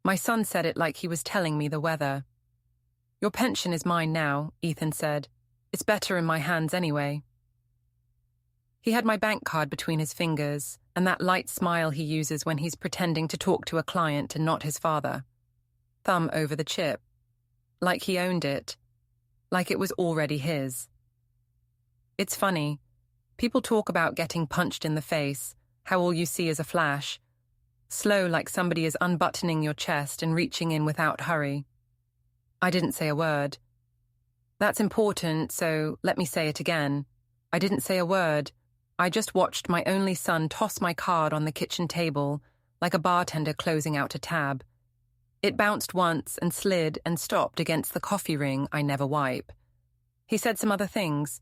My son said it like he was telling me the weather. Your pension is mine now, Ethan said. It's better in my hands anyway. He had my bank card between his fingers, and that light smile he uses when he's pretending to talk to a client and not his father. Thumb over the chip. Like he owned it. Like it was already his. It's funny. People talk about getting punched in the face, how all you see is a flash. Slow, like somebody is unbuttoning your chest and reaching in without hurry. I didn't say a word. That's important, so let me say it again. I didn't say a word. I just watched my only son toss my card on the kitchen table, like a bartender closing out a tab. It bounced once and slid and stopped against the coffee ring I never wipe. He said some other things.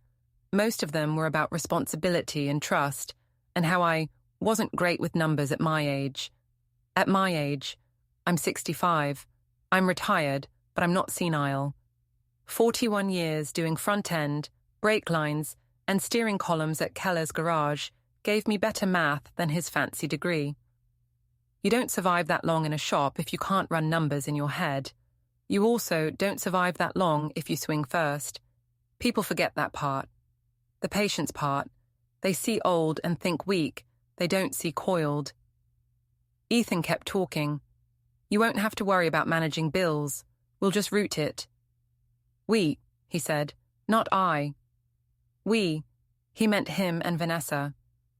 Most of them were about responsibility and trust, and how I wasn't great with numbers at my age. At my age, I'm 65. I'm retired, but I'm not senile. 41 years doing front end, brake lines, and steering columns at Keller's garage gave me better math than his fancy degree. You don't survive that long in a shop if you can't run numbers in your head. You also don't survive that long if you swing first. People forget that part. The patience part. They see old and think weak. They don't see coiled. Ethan kept talking. You won't have to worry about managing bills. We'll just route it. We, he said, not I. We. He meant him and Vanessa.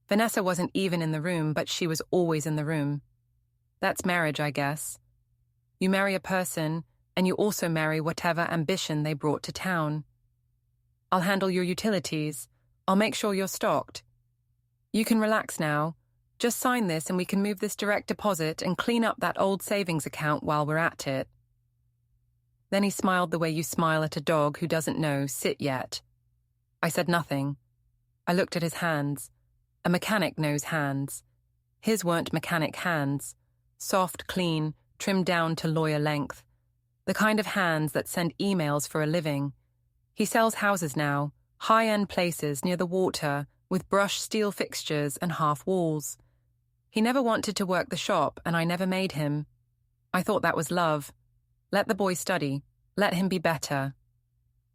Vanessa wasn't even in the room, but she was always in the room. That's marriage, I guess. You marry a person, and you also marry whatever ambition they brought to town. I'll handle your utilities. I'll make sure you're stocked. You can relax now. Just sign this and we can move this direct deposit and clean up that old savings account while we're at it. Then he smiled the way you smile at a dog who doesn't know sit yet. I said nothing. I looked at his hands. A mechanic knows hands. His weren't mechanic hands. Soft, clean, trimmed down to lawyer length. The kind of hands that send emails for a living. He sells houses now, high-end places near the water with brushed steel fixtures and half walls. He never wanted to work the shop, and I never made him. I thought that was love. Let the boy study. Let him be better.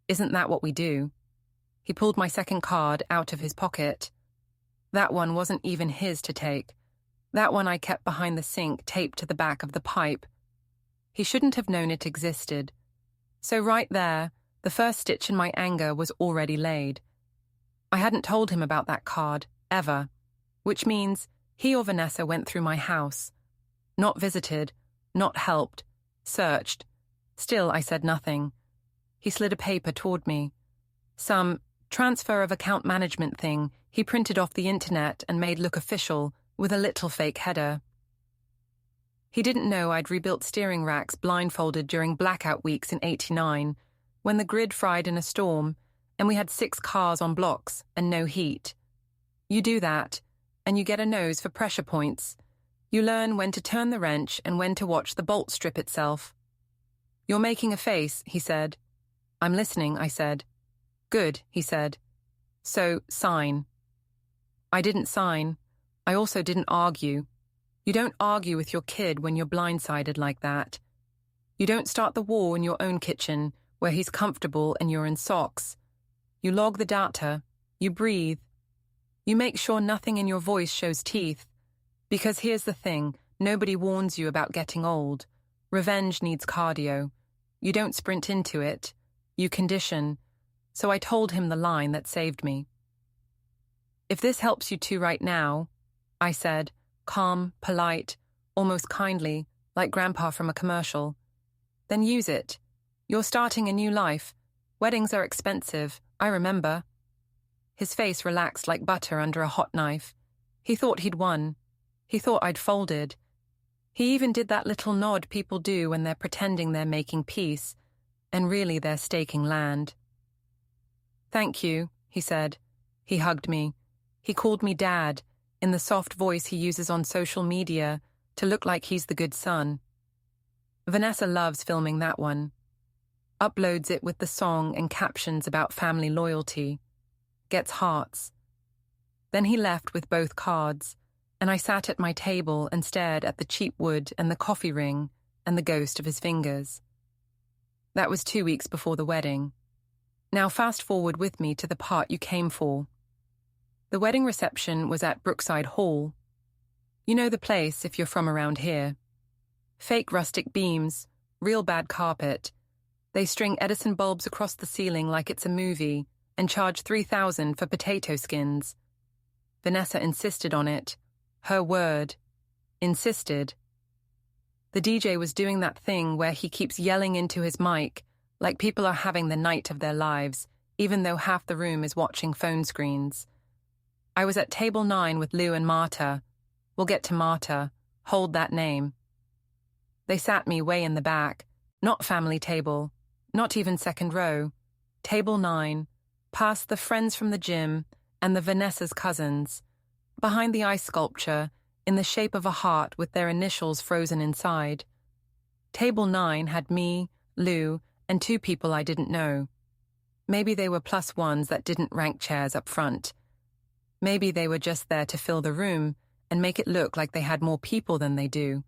Isn't that what we do? He pulled my second card out of his pocket. That one wasn't even his to take. That one I kept behind the sink, taped to the back of the pipe. He shouldn't have known it existed. So right there, the first stitch in my anger was already laid. I hadn't told him about that card, ever, which means he or Vanessa went through my house. Not visited, not helped, searched. Still, I said nothing. He slid a paper toward me. Some transfer of account management thing he printed off the internet and made look official with a little fake header. He didn't know I'd rebuilt steering racks blindfolded during blackout weeks in '89, when the grid fried in a storm and we had 6 cars on blocks and no heat. You do that, and you get a nose for pressure points. You learn when to turn the wrench and when to watch the bolt strip itself. You're making a face, he said. I'm listening, I said. Good, he said. So, sign. I didn't sign. I also didn't argue. You don't argue with your kid when you're blindsided like that. You don't start the war in your own kitchen, where he's comfortable and you're in socks. You log the data. You breathe. You make sure nothing in your voice shows teeth. Because here's the thing, nobody warns you about getting old. Revenge needs cardio. You don't sprint into it. You condition. So I told him the line that saved me. If this helps you two right now, I said, calm, polite, almost kindly, like Grandpa from a commercial, then use it. You're starting a new life. Weddings are expensive, I remember. His face relaxed like butter under a hot knife. He thought he'd won. He thought I'd folded. He even did that little nod people do when they're pretending they're making peace, and really they're staking land. Thank you, he said. He hugged me. He called me Dad, in the soft voice he uses on social media to look like he's the good son. Vanessa loves filming that one. Uploads it with the song and captions about family loyalty. Gets hearts. Then he left with both cards, and I sat at my table and stared at the cheap wood and the coffee ring, and the ghost of his fingers. That was 2 weeks before the wedding. Now fast forward with me to the part you came for. The wedding reception was at Brookside Hall. You know the place if you're from around here. Fake rustic beams, real bad carpet. They string Edison bulbs across the ceiling like it's a movie and charge $3,000 for potato skins. Vanessa insisted on it. Her word. Insisted. The DJ was doing that thing where he keeps yelling into his mic like people are having the night of their lives, even though half the room is watching phone screens. I was at table 9 with Lou and Marta. We'll get to Marta. Hold that name. They sat me way in the back, not family table, not even second row. Table 9, past the friends from the gym and the Vanessa's cousins, behind the ice sculpture in the shape of a heart with their initials frozen inside. Table 9 had me, Lou, and 2 people I didn't know. Maybe they were plus ones that didn't rank chairs up front. Maybe they were just there to fill the room and make it look like they had more people than they do.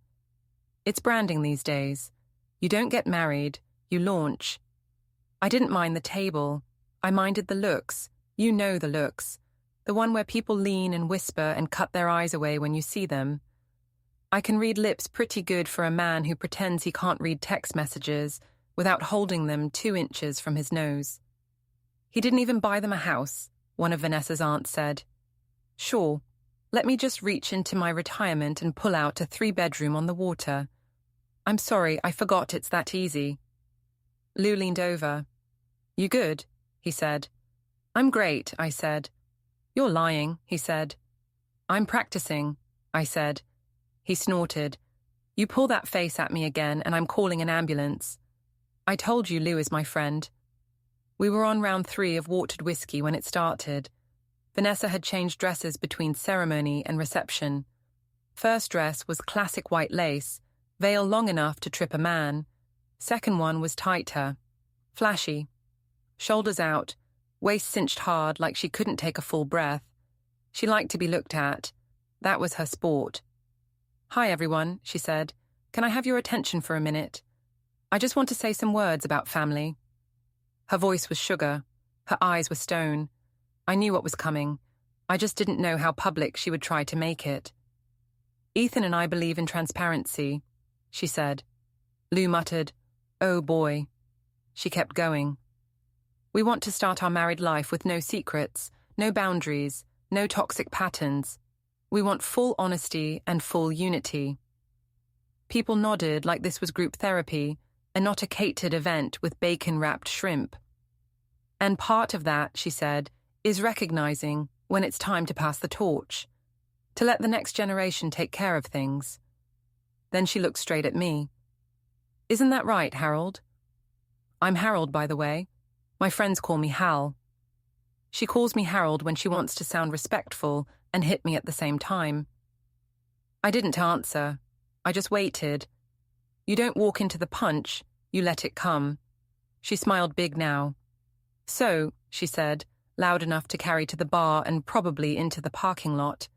It's branding these days. You don't get married, you launch. I didn't mind the table. I minded the looks. You know the looks. The one where people lean and whisper and cut their eyes away when you see them. I can read lips pretty good for a man who pretends he can't read text messages without holding them 2 inches from his nose. He didn't even buy them a house, one of Vanessa's aunts said. Sure, let me just reach into my retirement and pull out a 3-bedroom on the water. I'm sorry, I forgot it's that easy. Lou leaned over. You good? He said. I'm great, I said. You're lying, he said. I'm practicing, I said. He snorted. You pull that face at me again and I'm calling an ambulance. I told you Lou is my friend. We were on round 3 of watered whiskey when it started. Vanessa had changed dresses between ceremony and reception. First dress was classic white lace, veil long enough to trip a man. Second one was tighter, flashy. Shoulders out, waist cinched hard like she couldn't take a full breath. She liked to be looked at. That was her sport. Hi everyone, she said. Can I have your attention for a minute? I just want to say some words about family. Her voice was sugar. Her eyes were stone. I knew what was coming. I just didn't know how public she would try to make it. Ethan and I believe in transparency, she said. Lou muttered, oh boy. She kept going. We want to start our married life with no secrets, no boundaries, no toxic patterns. We want full honesty and full unity. People nodded like this was group therapy and not a catered event with bacon-wrapped shrimp. And part of that, she said, is recognizing when it's time to pass the torch, to let the next generation take care of things. Then she looked straight at me. Isn't that right, Harold? I'm Harold, by the way. My friends call me Hal. She calls me Harold when she wants to sound respectful and hit me at the same time. I didn't answer. I just waited. You don't walk into the punch, you let it come. She smiled big now. So, she said, loud enough to carry to the bar and probably into the parking lot.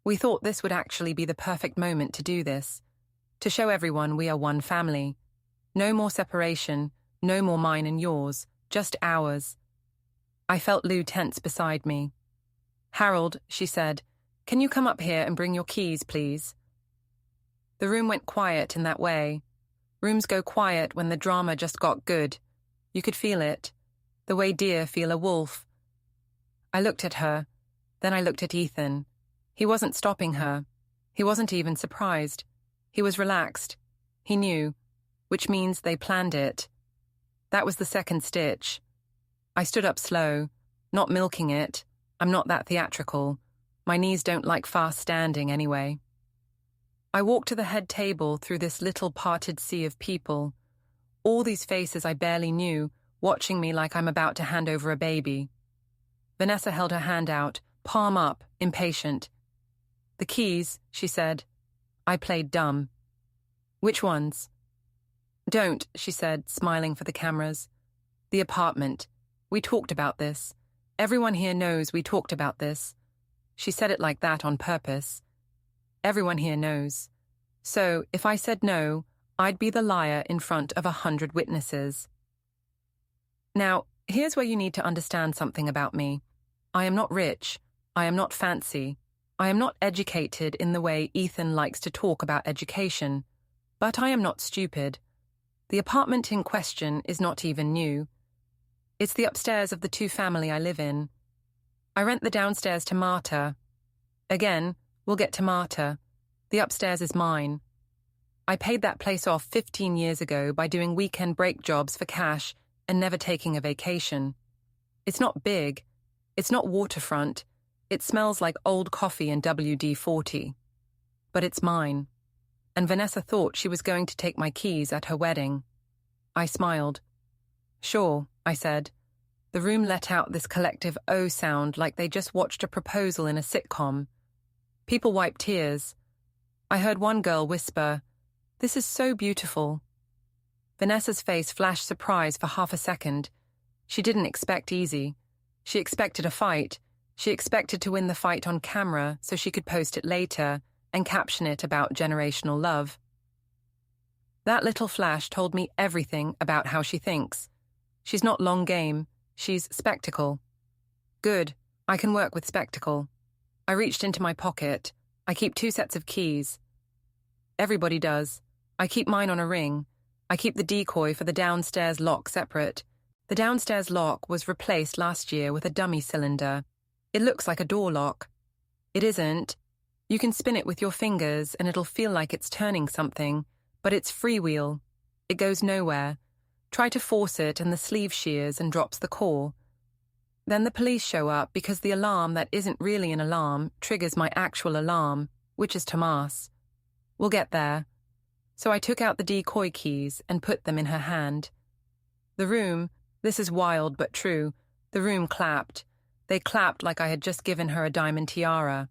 We thought this would actually be the perfect moment to do this, to show everyone we are one family. No more separation, no more mine and yours, just ours. I felt Lou tense beside me. Harold, she said, can you come up here and bring your keys, please? The room went quiet in that way. Rooms go quiet when the drama just got good. You could feel it, the way deer feel a wolf. I looked at her, then I looked at Ethan. He wasn't stopping her. He wasn't even surprised. He was relaxed. He knew, which means they planned it. That was the second stitch. I stood up slow, not milking it. I'm not that theatrical. My knees don't like fast standing anyway. I walked to the head table through this little parted sea of people. All these faces I barely knew, watching me like I'm about to hand over a baby. Vanessa held her hand out, palm up, impatient. The keys, she said. I played dumb. Which ones? Don't, she said, smiling for the cameras. The apartment. We talked about this. Everyone here knows we talked about this. She said it like that on purpose. Everyone here knows. So, if I said no, I'd be the liar in front of 100 witnesses. Now, here's where you need to understand something about me. I am not rich. I am not fancy. I am not educated in the way Ethan likes to talk about education. But I am not stupid. The apartment in question is not even new. It's the upstairs of the two-family I live in. I rent the downstairs to Marta. Again, we'll get to Marta. The upstairs is mine. I paid that place off 15 years ago by doing weekend break jobs for cash and never taking a vacation. It's not big. It's not waterfront. It smells like old coffee and WD-40. But it's mine. And Vanessa thought she was going to take my keys at her wedding. I smiled. Sure, I said. The room let out this collective "oh" sound like they just watched a proposal in a sitcom. People wiped tears. I heard one girl whisper, "This is so beautiful." Vanessa's face flashed surprise for half a second. She didn't expect easy. She expected a fight. She expected to win the fight on camera so she could post it later and caption it about generational love. That little flash told me everything about how she thinks. She's not long game. She's spectacle. Good. I can work with spectacle. I reached into my pocket. I keep 2 sets of keys. Everybody does. I keep mine on a ring. I keep the decoy for the downstairs lock separate. The downstairs lock was replaced last year with a dummy cylinder. It looks like a door lock. It isn't. You can spin it with your fingers and it'll feel like it's turning something, but it's freewheel. It goes nowhere. Try to force it and the sleeve shears and drops the core. Then the police show up because the alarm that isn't really an alarm triggers my actual alarm, which is Tomás. We'll get there. So I took out the decoy keys and put them in her hand. The room, this is wild but true, the room clapped. They clapped like I had just given her a diamond tiara.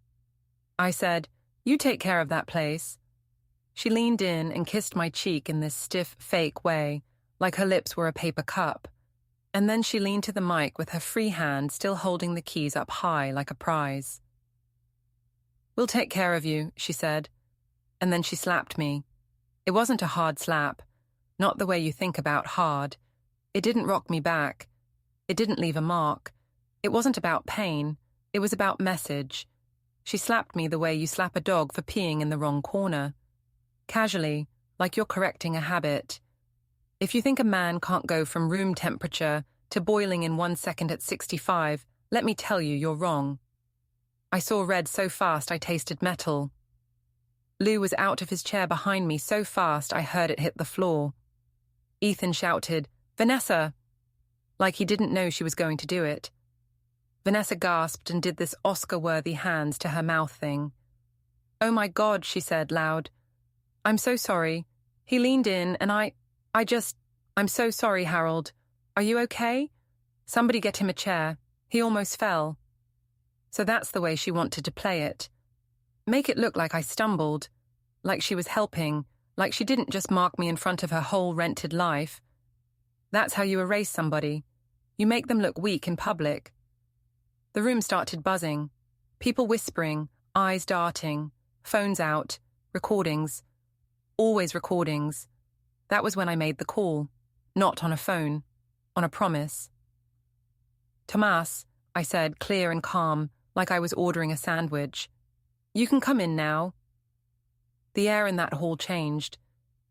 I said, "You take care of that place." She leaned in and kissed my cheek in this stiff, fake way, like her lips were a paper cup. And then she leaned to the mic with her free hand still holding the keys up high like a prize. "We'll take care of you," she said. And then she slapped me. It wasn't a hard slap, not the way you think about hard. It didn't rock me back. It didn't leave a mark. It wasn't about pain. It was about message. She slapped me the way you slap a dog for peeing in the wrong corner. Casually, like you're correcting a habit. If you think a man can't go from room temperature to boiling in 1 second at 65, let me tell you you're wrong. I saw red so fast I tasted metal. Lou was out of his chair behind me so fast I heard it hit the floor. Ethan shouted, "Vanessa!" like he didn't know she was going to do it. Vanessa gasped and did this Oscar-worthy hands to her mouth thing. "Oh my God," she said loud. "I'm so sorry. He leaned in and I'm so sorry, Harold. Are you okay? Somebody get him a chair. He almost fell." So that's the way she wanted to play it. Make it look like I stumbled, like she was helping, like she didn't just mark me in front of her whole rented life. That's how you erase somebody. You make them look weak in public. The room started buzzing. People whispering, eyes darting, phones out, recordings. Always recordings. That was when I made the call. Not on a phone. On a promise. "Tomás," I said, clear and calm, like I was ordering a sandwich. "You can come in now." The air in that hall changed.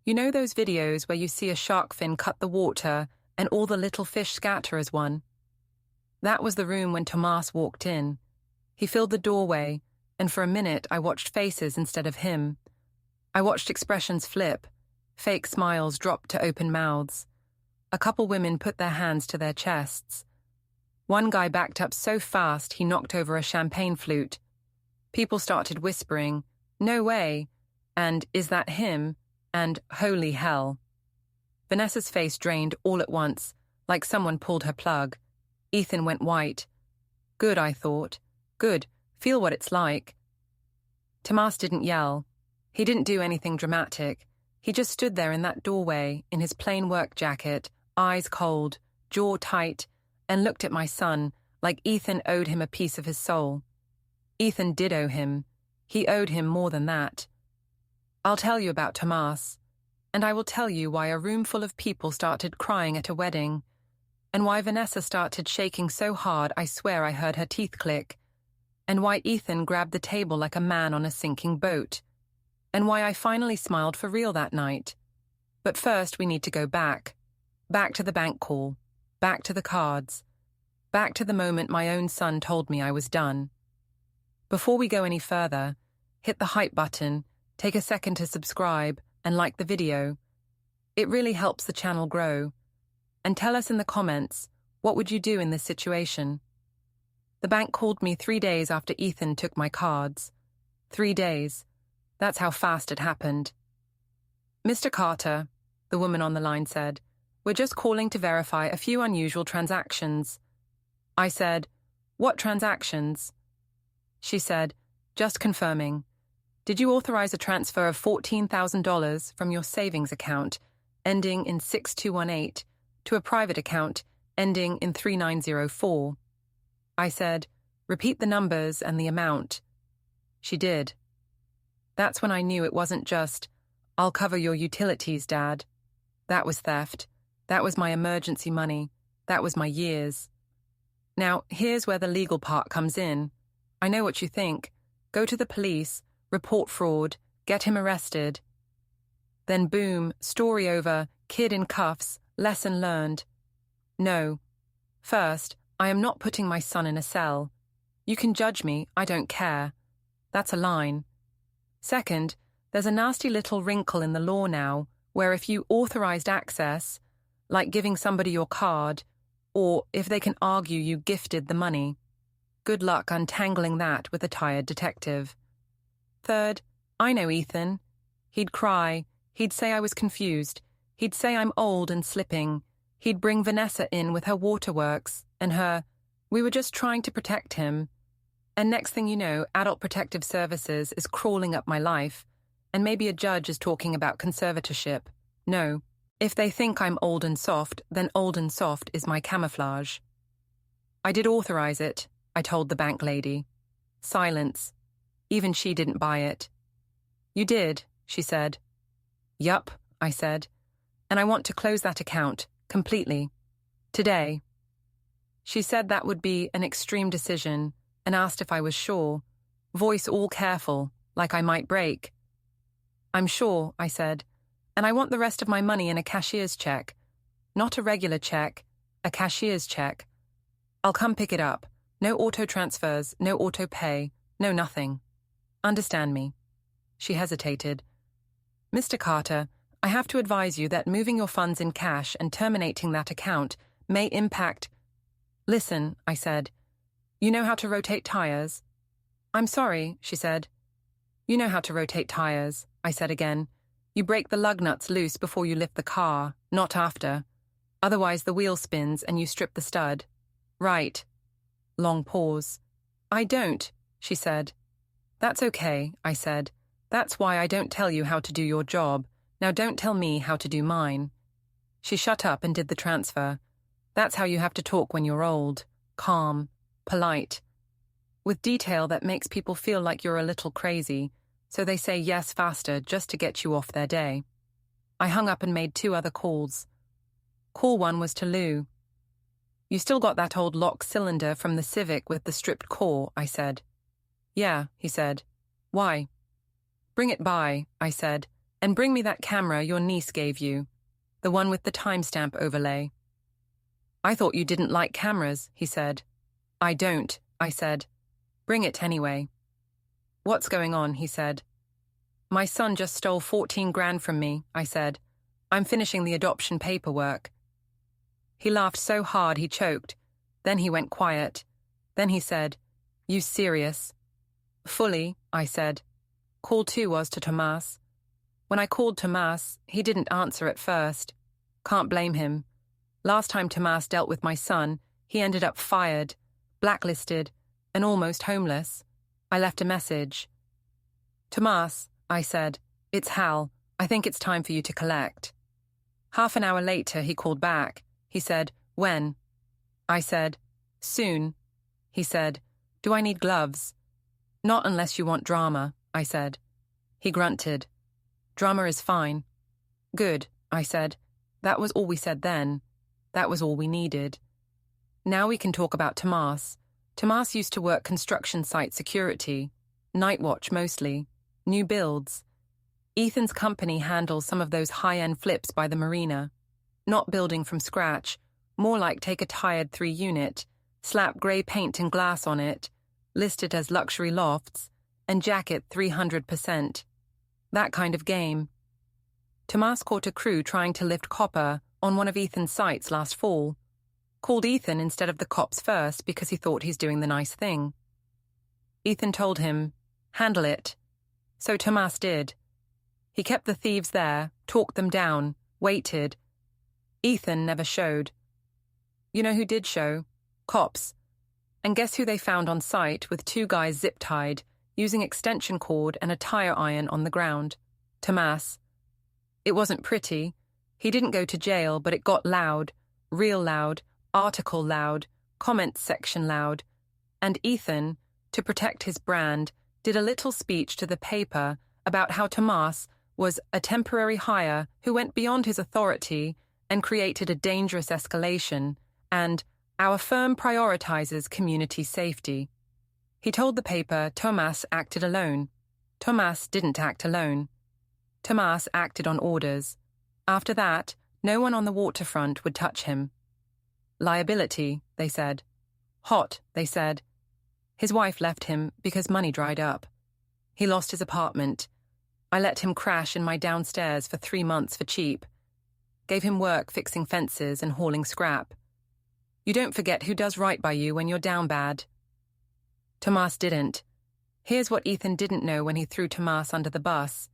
You know those videos where you see a shark fin cut the water and all the little fish scatter as one? That was the room when Tomás walked in. He filled the doorway, and for a minute I watched faces instead of him. I watched expressions flip, fake smiles drop to open mouths. A couple women put their hands to their chests. One guy backed up so fast he knocked over a champagne flute. People started whispering, "No way," and "Is that him?" and "Holy hell." Vanessa's face drained all at once, like someone pulled her plug. Ethan went white. Good, I thought. Good. Feel what it's like. Tomás didn't yell. He didn't do anything dramatic. He just stood there in that doorway, in his plain work jacket, eyes cold, jaw tight, and looked at my son like Ethan owed him a piece of his soul. Ethan did owe him. He owed him more than that. I'll tell you about Tomás. And I will tell you why a room full of people started crying at a wedding, and why Vanessa started shaking so hard I swear I heard her teeth click, and why Ethan grabbed the table like a man on a sinking boat, and why I finally smiled for real that night. But first we need to go back to the bank call, back to the cards, back to the moment my own son told me I was done. Before we go any further, hit the hype button, take a second to subscribe, and like the video. It really helps the channel grow. And tell us in the comments, what would you do in this situation? The bank called me 3 days after Ethan took my cards. 3 days. That's how fast it happened. Mr. Carter, the woman on the line said, we're just calling to verify a few unusual transactions. I said, what transactions? She said, just confirming. Did you authorize a transfer of $14,000 from your savings account, ending in 6218, to a private account, ending in 3904? I said, repeat the numbers and the amount. She did. That's when I knew it wasn't just, I'll cover your utilities, Dad. That was theft. That was my emergency money. That was my years. Now, here's where the legal part comes in. I know what you think. Go to the police, report fraud, get him arrested. Then boom, story over, kid in cuffs, lesson learned. No. First, I am not putting my son in a cell. You can judge me, I don't care. That's a line. Second, there's a nasty little wrinkle in the law now, where if you authorized access, like giving somebody your card, or if they can argue you gifted the money, good luck untangling that with a tired detective. Third, I know Ethan. He'd cry. He'd say I was confused. He'd say I'm old and slipping. He'd bring Vanessa in with her waterworks and we were just trying to protect him. And next thing you know, Adult Protective Services is crawling up my life, and maybe a judge is talking about conservatorship. No. If they think I'm old and soft, then old and soft is my camouflage. I did authorize it, I told the bank lady. Silence. Even she didn't buy it. You did, she said. Yup, I said. And I want to close that account, completely. Today. She said that would be an extreme decision and asked if I was sure, voice all careful, like I might break. I'm sure, I said, and I want the rest of my money in a cashier's check. Not a regular check, a cashier's check. I'll come pick it up. No auto transfers, no auto pay, no nothing. Understand me? She hesitated. Mr. Carter, I have to advise you that moving your funds in cash and terminating that account may impact... Listen, I said. You know how to rotate tires? I'm sorry, she said. You know how to rotate tires, I said again. You break the lug nuts loose before you lift the car, not after. Otherwise the wheel spins and you strip the stud. Right. Long pause. I don't, she said. That's okay, I said. That's why I don't tell you how to do your job. Now don't tell me how to do mine. She shut up and did the transfer. That's how you have to talk when you're old. Calm. Polite. With detail that makes people feel like you're a little crazy, so they say yes faster just to get you off their day. I hung up and made 2 other calls. Call 1 was to Lou. You still got that old lock cylinder from the Civic with the stripped core, I said. Yeah, he said. Why? Bring it by, I said, and bring me that camera your niece gave you, the one with the timestamp overlay. I thought you didn't like cameras, he said. I don't, I said. Bring it anyway. What's going on, he said. My son just stole 14 grand from me, I said. I'm finishing the adoption paperwork. He laughed so hard he choked. Then he went quiet. Then he said, You serious? Fully, I said. Call 2 was to Tomás. When I called Tomás, he didn't answer at first. Can't blame him. Last time Tomás dealt with my son, he ended up fired, blacklisted, and almost homeless. I left a message. Tomás, I said, it's Hal. I think it's time for you to collect. Half an hour later, he called back. He said, When? I said, Soon. He said, Do I need gloves? Not unless you want drama, I said. He grunted. Drama is fine. Good, I said. That was all we said then. That was all we needed. Now we can talk about Tomás. Tomás used to work construction site security, night watch mostly, new builds. Ethan's company handles some of those high-end flips by the marina. Not building from scratch, more like take a tired 3-unit, slap grey paint and glass on it, list it as luxury lofts, and jack it 300%. That kind of game. Tomás caught a crew trying to lift copper on one of Ethan's sites last fall. Called Ethan instead of the cops first because he thought he's doing the nice thing. Ethan told him, handle it. So Tomás did. He kept the thieves there, talked them down, waited. Ethan never showed. You know who did show? Cops. And guess who they found on site with 2 guys zip-tied, using extension cord and a tire iron on the ground? Tomás. It wasn't pretty. He didn't go to jail, but it got loud, real loud, article loud, comments section loud. And Ethan, to protect his brand, did a little speech to the paper about how Tomás was a temporary hire who went beyond his authority and created a dangerous escalation, and our firm prioritizes community safety. He told the paper Tomás acted alone. Tomás didn't act alone. Tomás acted on orders. After that, no one on the waterfront would touch him. Liability, they said. Hot, they said. His wife left him because money dried up. He lost his apartment. I let him crash in my downstairs for 3 months for cheap. Gave him work fixing fences and hauling scrap. You don't forget who does right by you when you're down bad. Tomás didn't. Here's what Ethan didn't know when he threw Tomás under the bus.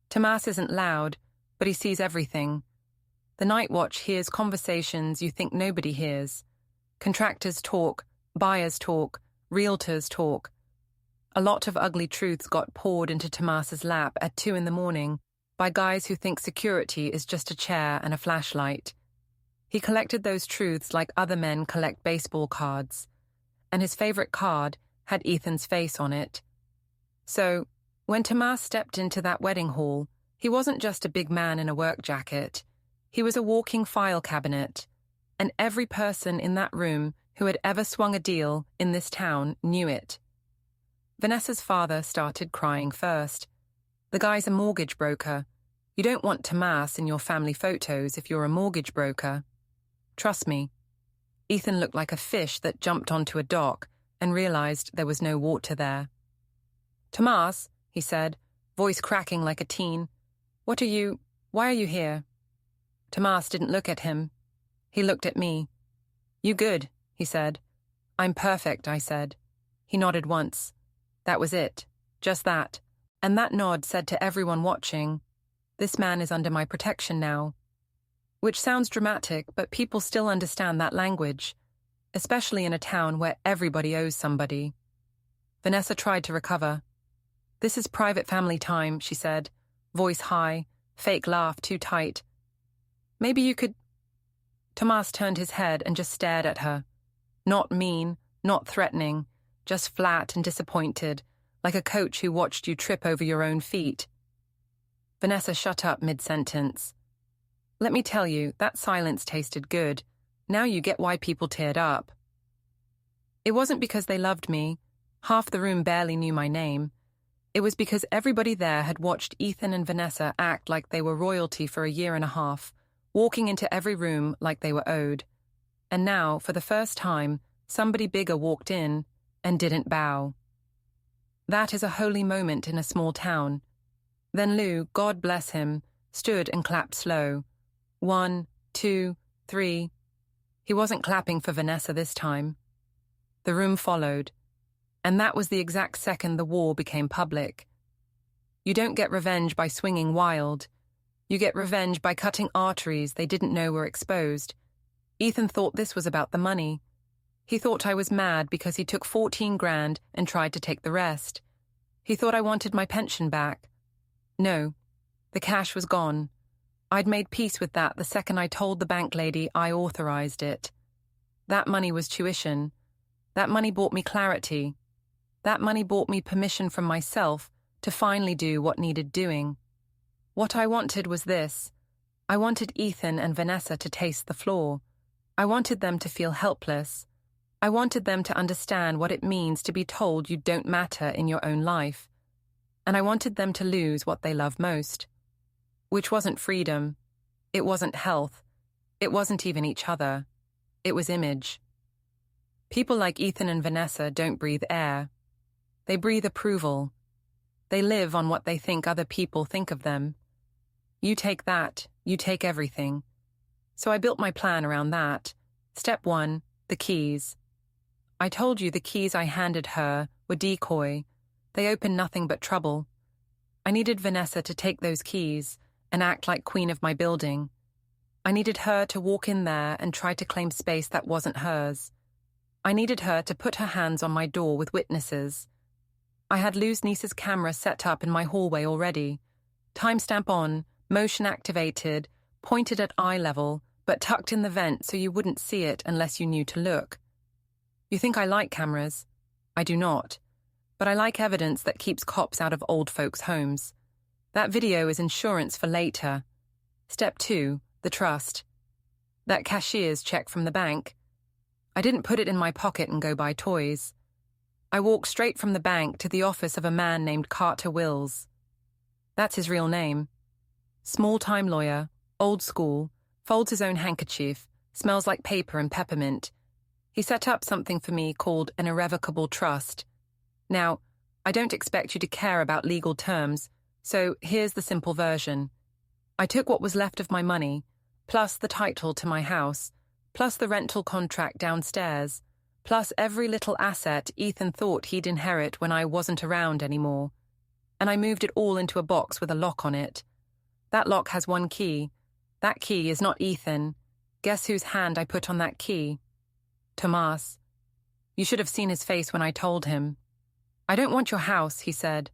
Tomás isn't loud, but he sees everything. The night watch hears conversations you think nobody hears. Contractors talk, buyers talk, realtors talk. A lot of ugly truths got poured into Tomás's lap at 2 a.m. by guys who think security is just a chair and a flashlight. He collected those truths like other men collect baseball cards, and his favorite card had Ethan's face on it. So, when Tomás stepped into that wedding hall, he wasn't just a big man in a work jacket. He was a walking file cabinet, and every person in that room who had ever swung a deal in this town knew it. Vanessa's father started crying first. The guy's a mortgage broker. You don't want Tomás in your family photos if you're a mortgage broker. Trust me. Ethan looked like a fish that jumped onto a dock and realized there was no water there. Tomás, he said, voice cracking like a teen. Why are you here? Tomás didn't look at him. He looked at me. You good, he said. I'm perfect, I said. He nodded once. That was it. Just that. And that nod said to everyone watching, this man is under my protection now. Which sounds dramatic, but people still understand that language, especially in a town where everybody owes somebody. Vanessa tried to recover. This is private family time, she said, voice high, fake laugh too tight. Maybe you could... Tomás turned his head and just stared at her. Not mean, not threatening, just flat and disappointed, like a coach who watched you trip over your own feet. Vanessa shut up mid-sentence. Let me tell you, that silence tasted good. Now you get why people teared up. It wasn't because they loved me. Half the room barely knew my name. It was because everybody there had watched Ethan and Vanessa act like they were royalty for 1.5 years, walking into every room like they were owed. And now, for the first time, somebody bigger walked in and didn't bow. That is a holy moment in a small town. Then Lou, God bless him, stood and clapped slow. 1, 2, 3. He wasn't clapping for Vanessa this time. The room followed. And that was the exact second the war became public. You don't get revenge by swinging wild. You get revenge by cutting arteries they didn't know were exposed. Ethan thought this was about the money. He thought I was mad because he took 14 grand and tried to take the rest. He thought I wanted my pension back. No, the cash was gone. I'd made peace with that the second I told the bank lady I authorized it. That money was tuition. That money bought me clarity. That money bought me permission from myself to finally do what needed doing. What I wanted was this, I wanted Ethan and Vanessa to taste the floor. I wanted them to feel helpless. I wanted them to understand what it means to be told you don't matter in your own life. And I wanted them to lose what they love most. Which wasn't freedom. It wasn't health. It wasn't even each other. It was image. People like Ethan and Vanessa don't breathe air. They breathe approval. They live on what they think other people think of them. You take that, you take everything. So I built my plan around that. Step 1, the keys. I told you the keys I handed her were decoy. They opened nothing but trouble. I needed Vanessa to take those keys and act like queen of my building. I needed her to walk in there and try to claim space that wasn't hers. I needed her to put her hands on my door with witnesses. I had Lou's niece's camera set up in my hallway already. Timestamp on, motion activated, pointed at eye level, but tucked in the vent so you wouldn't see it unless you knew to look. You think I like cameras? I do not. But I like evidence that keeps cops out of old folks' homes. That video is insurance for later. Step 2, the trust. That cashier's check from the bank. I didn't put it in my pocket and go buy toys. I walked straight from the bank to the office of a man named Carter Wills. That's his real name. Small-time lawyer, old school, folds his own handkerchief, smells like paper and peppermint. He set up something for me called an irrevocable trust. Now, I don't expect you to care about legal terms, so here's the simple version. I took what was left of my money, plus the title to my house, plus the rental contract downstairs, plus every little asset Ethan thought he'd inherit when I wasn't around anymore, and I moved it all into a box with a lock on it. That lock has one key. That key is not Ethan. Guess whose hand I put on that key? Tomás. You should have seen his face when I told him. I don't want your house, he said.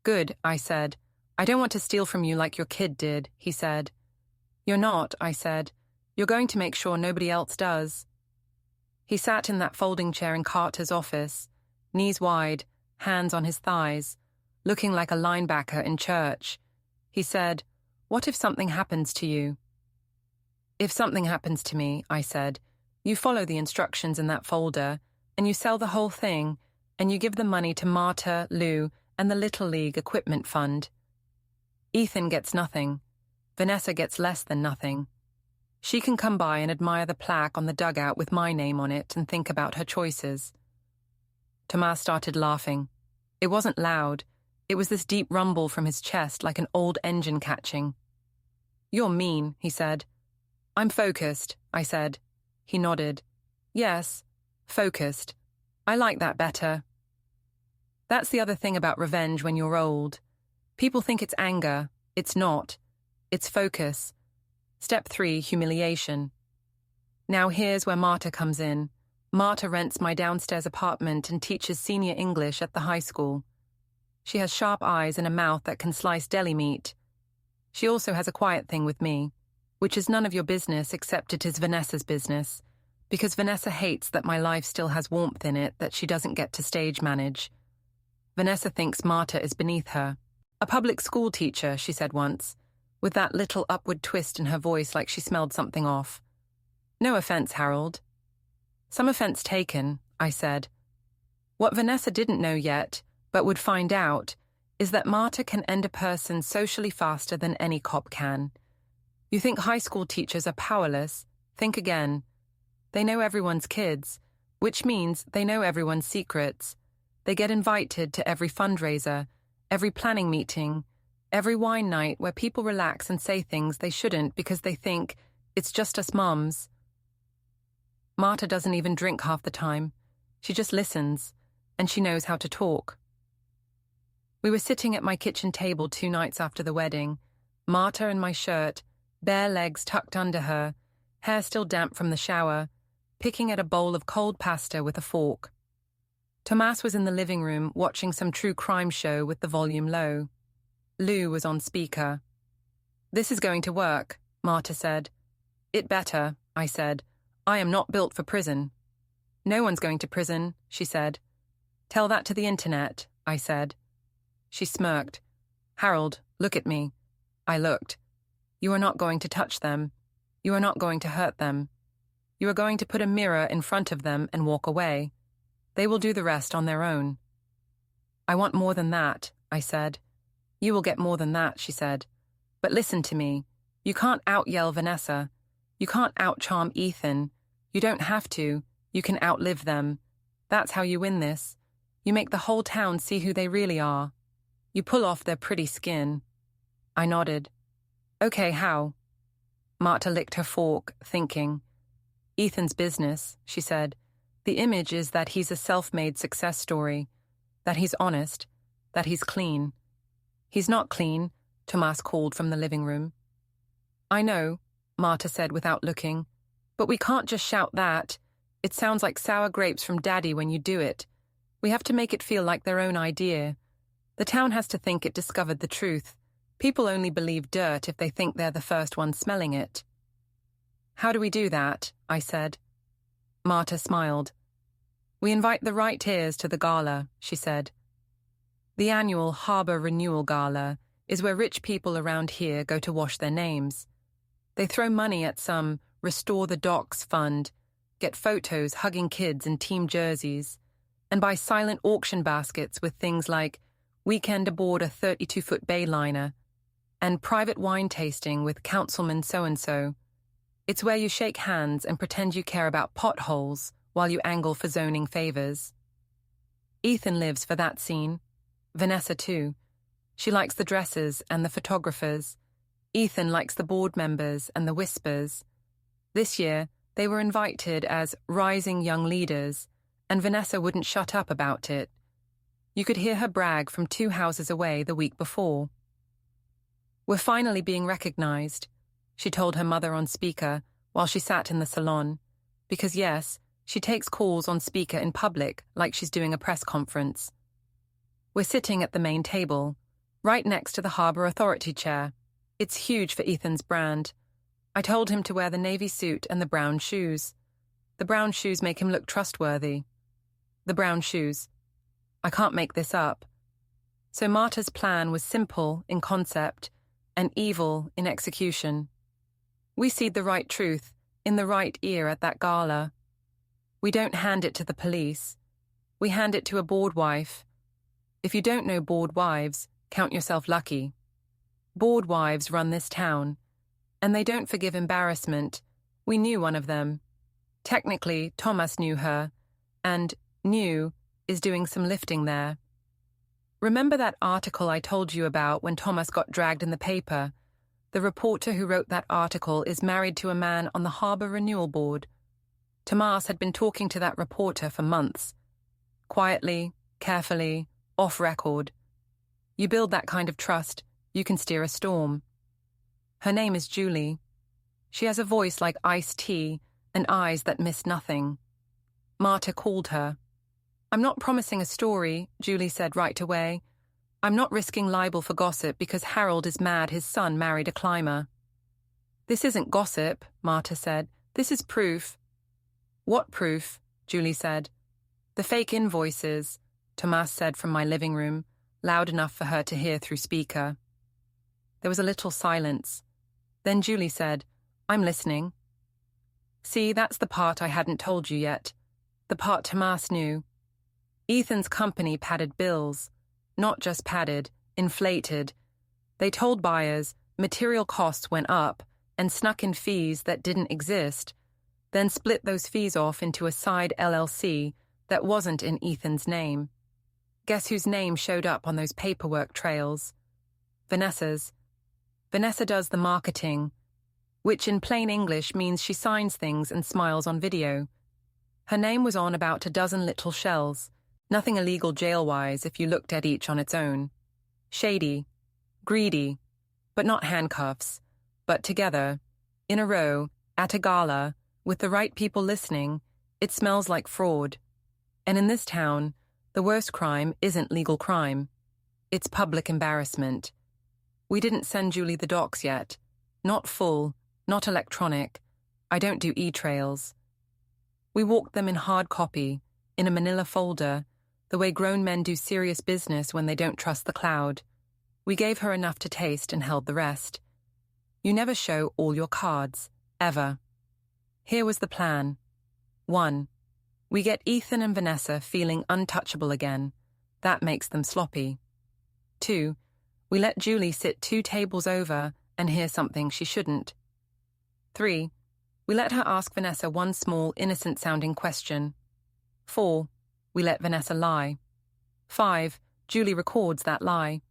Good, I said. I don't want to steal from you like your kid did, he said. You're not, I said. You're going to make sure nobody else does. He sat in that folding chair in Carter's office, knees wide, hands on his thighs, looking like a linebacker in church. He said, "What if something happens to you?" If something happens to me, I said, you follow the instructions in that folder, and you sell the whole thing, and you give the money to Marta, Lou, and the Little League Equipment Fund. Ethan gets nothing. Vanessa gets less than nothing. She can come by and admire the plaque on the dugout with my name on it and think about her choices. Tomás started laughing. It wasn't loud. It was this deep rumble from his chest like an old engine catching. You're mean, he said. I'm focused, I said. He nodded. Yes, focused. I like that better. That's the other thing about revenge when you're old. People think it's anger. It's not. It's focus. Step 3, humiliation. Now here's where Marta comes in. Marta rents my downstairs apartment and teaches senior English at the high school. She has sharp eyes and a mouth that can slice deli meat. She also has a quiet thing with me, which is none of your business except it is Vanessa's business, because Vanessa hates that my life still has warmth in it that she doesn't get to stage manage. Vanessa thinks Marta is beneath her. A public school teacher, she said once, with that little upward twist in her voice like she smelled something off. No offense, Harold. Some offense taken, I said. What Vanessa didn't know yet, but would find out, is that Marta can end a person socially faster than any cop can. You think high school teachers are powerless? Think again. They know everyone's kids, which means they know everyone's secrets. They get invited to every fundraiser, every planning meeting, every wine night where people relax and say things they shouldn't because they think it's just us mums. Marta doesn't even drink half the time. She just listens, and she knows how to talk. We were sitting at my kitchen table 2 nights after the wedding, Marta in my shirt, bare legs tucked under her, hair still damp from the shower, picking at a bowl of cold pasta with a fork. Tomás was in the living room watching some true crime show with the volume low. Lou was on speaker. This is going to work, Marta said. It better, I said. I am not built for prison. No one's going to prison, she said. Tell that to the internet, I said. She smirked. Harold, look at me. I looked. You are not going to touch them. You are not going to hurt them. You are going to put a mirror in front of them and walk away. They will do the rest on their own. I want more than that, I said. You will get more than that, she said. But listen to me. You can't out-yell Vanessa. You can't out-charm Ethan. You don't have to. You can outlive them. That's how you win this. You make the whole town see who they really are. You pull off their pretty skin. I nodded. Okay, how? Marta licked her fork, thinking. Ethan's business, she said. The image is that he's a self-made success story, that he's honest, that he's clean. He's not clean, Tomás called from the living room. I know, Marta said without looking, but we can't just shout that. It sounds like sour grapes from Daddy when you do it. We have to make it feel like their own idea. The town has to think it discovered the truth. People only believe dirt if they think they're the first one smelling it. How do we do that? I said. Marta smiled. We invite the right ears to the gala, she said. The annual Harbour Renewal Gala is where rich people around here go to wash their names. They throw money at some Restore the Docks fund, get photos hugging kids in team jerseys, and buy silent auction baskets with things like weekend aboard a 32-foot bayliner and private wine tasting with Councilman so-and-so. It's where you shake hands and pretend you care about potholes while you angle for zoning favors. Ethan lives for that scene. Vanessa too. She likes the dresses and the photographers. Ethan likes the board members and the whispers. This year, they were invited as rising young leaders, and Vanessa wouldn't shut up about it. You could hear her brag from 2 houses away the week before. We're finally being recognized, she told her mother on speaker while she sat in the salon, because yes, she takes calls on speaker in public like she's doing a press conference. We're sitting at the main table, right next to the Harbour Authority chair. It's huge for Ethan's brand. I told him to wear the navy suit and the brown shoes. The brown shoes make him look trustworthy. The brown shoes. I can't make this up. So Marta's plan was simple in concept and evil in execution. We seed the right truth in the right ear at that gala. We don't hand it to the police. We hand it to a board wife. If you don't know board wives, count yourself lucky. Board wives run this town, and they don't forgive embarrassment. We knew one of them. Technically, Tomás knew her, and knew is doing some lifting there. Remember that article I told you about when Tomás got dragged in the paper? The reporter who wrote that article is married to a man on the Harbour Renewal Board. Tomás had been talking to that reporter for months. Quietly, carefully, off record. You build that kind of trust, you can steer a storm. Her name is Julie. She has a voice like iced tea and eyes that miss nothing. Marta called her. I'm not promising a story, Julie said right away. I'm not risking libel for gossip because Harold is mad his son married a climber. This isn't gossip, Marta said. This is proof. What proof? Julie said. The fake invoices, Tomás said from my living room, loud enough for her to hear through speaker. There was a little silence. Then Julie said, I'm listening. See, that's the part I hadn't told you yet. The part Tomás knew. Ethan's company padded bills. Not just padded, inflated. They told buyers material costs went up and snuck in fees that didn't exist, then split those fees off into a side LLC that wasn't in Ethan's name. Guess whose name showed up on those paperwork trails? Vanessa's. Vanessa does the marketing, which in plain English means she signs things and smiles on video. Her name was on about a dozen little shells, nothing illegal jail-wise if you looked at each on its own. Shady, greedy, but not handcuffs, but together, in a row, at a gala, with the right people listening, it smells like fraud. And in this town, the worst crime isn't legal crime. It's public embarrassment. We didn't send Julie the docs yet. Not full, not electronic. I don't do e-trails. We walked them in hard copy, in a manila folder, the way grown men do serious business when they don't trust the cloud. We gave her enough to taste and held the rest. You never show all your cards, ever. Here was the plan. 1. We get Ethan and Vanessa feeling untouchable again. That makes them sloppy. 2. We let Julie sit 2 tables over and hear something she shouldn't. 3. We let her ask Vanessa one small, innocent-sounding question. 4. We let Vanessa lie. 5. Julie records that lie.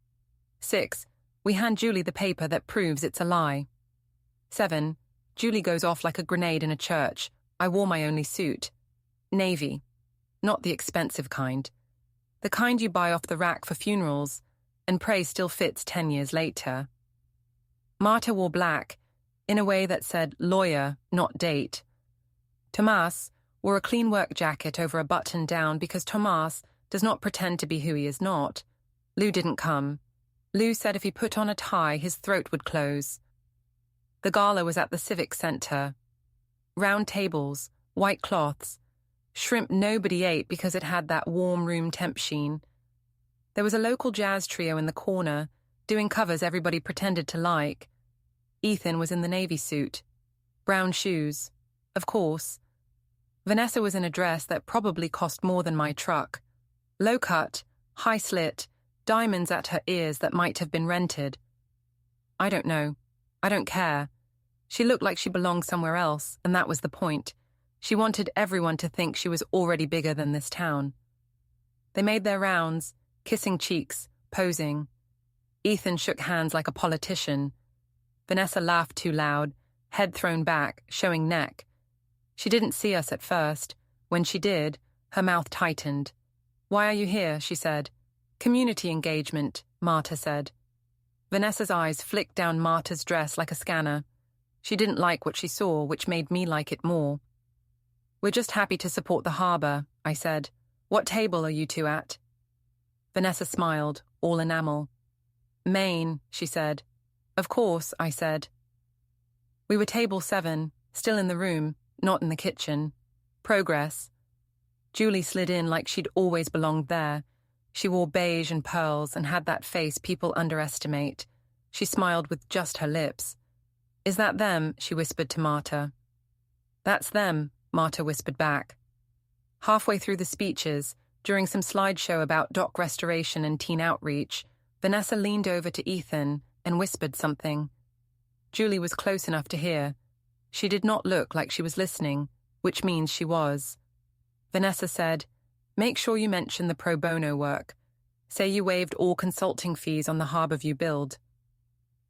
6. We hand Julie the paper that proves it's a lie. 7. Julie goes off like a grenade in a church. I wore my only suit. Navy. Not the expensive kind. The kind you buy off the rack for funerals and pray still fits 10 years later. Marta wore black, in a way that said lawyer, not date. Tomás wore a clean work jacket over a button-down because Tomás does not pretend to be who he is not. Lou didn't come. Lou said if he put on a tie, his throat would close. The gala was at the Civic Center. Round tables, white cloths, shrimp nobody ate because it had that warm room temp sheen. There was a local jazz trio in the corner, doing covers everybody pretended to like. Ethan was in the navy suit. Brown shoes. Of course. Vanessa was in a dress that probably cost more than my truck. Low cut, high slit, diamonds at her ears that might have been rented. I don't know. I don't care. She looked like she belonged somewhere else, and that was the point. She wanted everyone to think she was already bigger than this town. They made their rounds, kissing cheeks, posing. Ethan shook hands like a politician. Vanessa laughed too loud, head thrown back, showing neck. She didn't see us at first. When she did, her mouth tightened. "Why are you here?" she said. "Community engagement," Marta said. Vanessa's eyes flicked down Marta's dress like a scanner. She didn't like what she saw, which made me like it more. "We're just happy to support the harbour," I said. "What table are you two at?" Vanessa smiled, all enamel. "Main," she said. "Of course," I said. We were table 7, still in the room, not in the kitchen. Progress. Julie slid in like she'd always belonged there. She wore beige and pearls and had that face people underestimate. She smiled with just her lips. "Is that them?" she whispered to Marta. "That's them," Marta whispered back. Halfway through the speeches, during some slideshow about dock restoration and teen outreach, Vanessa leaned over to Ethan and whispered something. Julie was close enough to hear. She did not look like she was listening, which means she was. Vanessa said, "Make sure you mention the pro bono work. Say you waived all consulting fees on the Harborview build."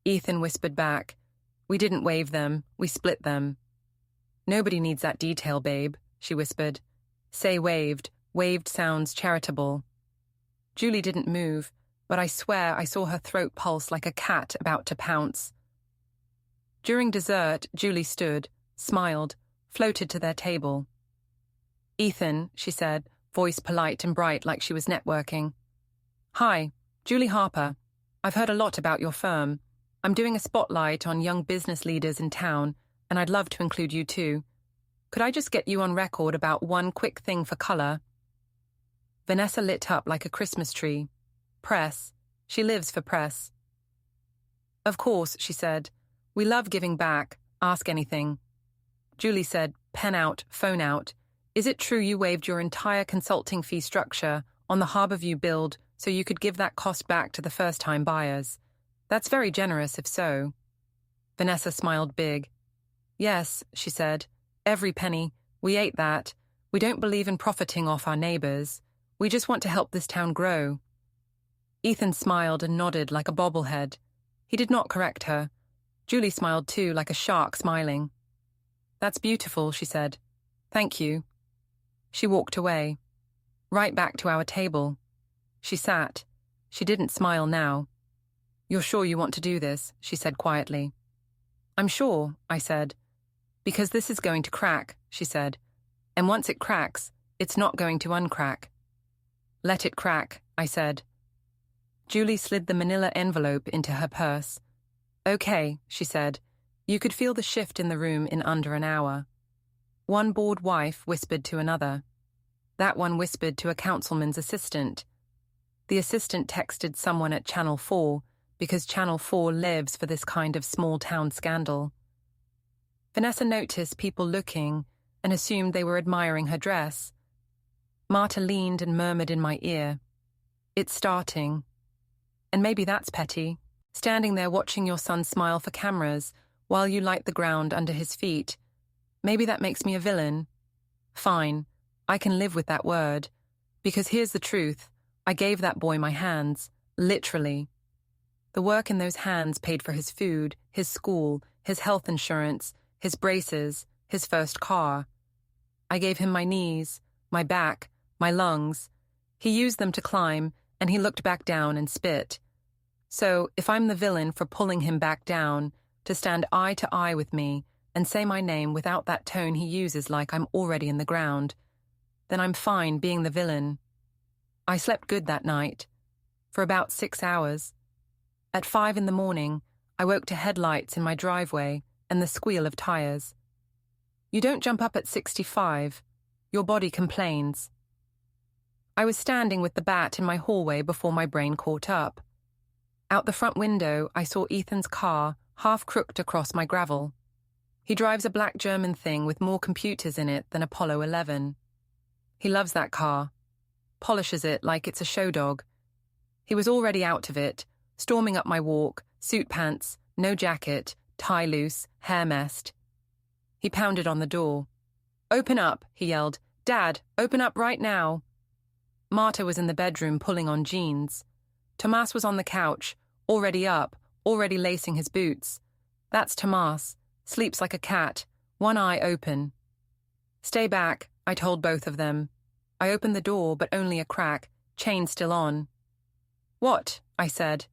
Ethan whispered back, "We didn't waive them, we split them." "Nobody needs that detail, babe," she whispered. "Say waived. Waived sounds charitable." Julie didn't move, but I swear I saw her throat pulse like a cat about to pounce. During dessert, Julie stood, smiled, floated to their table. "Ethan," she said, voice polite and bright like she was networking. "Hi, Julie Harper. I've heard a lot about your firm. I'm doing a spotlight on young business leaders in town, and I'd love to include you too. Could I just get you on record about one quick thing for color?" Vanessa lit up like a Christmas tree. "Press. She lives for press." "Of course," she said. "We love giving back. Ask anything." Julie said, "Pen out, phone out. Is it true you waived your entire consulting fee structure on the Harborview build so you could give that cost back to the first-time buyers? That's very generous if so." Vanessa smiled big. "Yes," she said. "Every penny. We ate that. We don't believe in profiting off our neighbors. We just want to help this town grow." Ethan smiled and nodded like a bobblehead. He did not correct her. Julie smiled too, like a shark smiling. "That's beautiful," she said. "Thank you." She walked away. Right back to our table. She sat. She didn't smile now. "You're sure you want to do this?" she said quietly. "I'm sure," I said. "Because this is going to crack," she said. "And once it cracks, it's not going to uncrack." "Let it crack," I said. Julie slid the manila envelope into her purse. "Okay," she said. You could feel the shift in the room in under an hour. One bored wife whispered to another. That one whispered to a councilman's assistant. The assistant texted someone at Channel 4, because Channel 4 lives for this kind of small-town scandal. Vanessa noticed people looking and assumed they were admiring her dress. Marta leaned and murmured in my ear, "It's starting." And maybe that's petty, standing there watching your son smile for cameras while you light the ground under his feet. Maybe that makes me a villain. Fine, I can live with that word, because here's the truth, I gave that boy my hands, literally. The work in those hands paid for his food, his school, his health insurance, his braces, his first car. I gave him my knees, my back, my lungs. He used them to climb, and he looked back down and spit. So, if I'm the villain for pulling him back down, to stand eye to eye with me and say my name without that tone he uses like I'm already in the ground, then I'm fine being the villain. I slept good that night, for about 6 hours. At 5 in the morning, I woke to headlights in my driveway and the squeal of tires. You don't jump up at 65. Your body complains. I was standing with the bat in my hallway before my brain caught up. Out the front window, I saw Ethan's car, half-crooked across my gravel. He drives a black German thing with more computers in it than Apollo 11. He loves that car, polishes it like it's a show dog. He was already out of it, storming up my walk, suit pants, no jacket, tie loose, hair messed. He pounded on the door. "Open up," he yelled. "Dad, open up right now." Marta was in the bedroom pulling on jeans. Tomás was on the couch, already up, already lacing his boots. That's Tomás, sleeps like a cat, one eye open. "Stay back," I told both of them. I opened the door, but only a crack, chain still on. "What?" I said.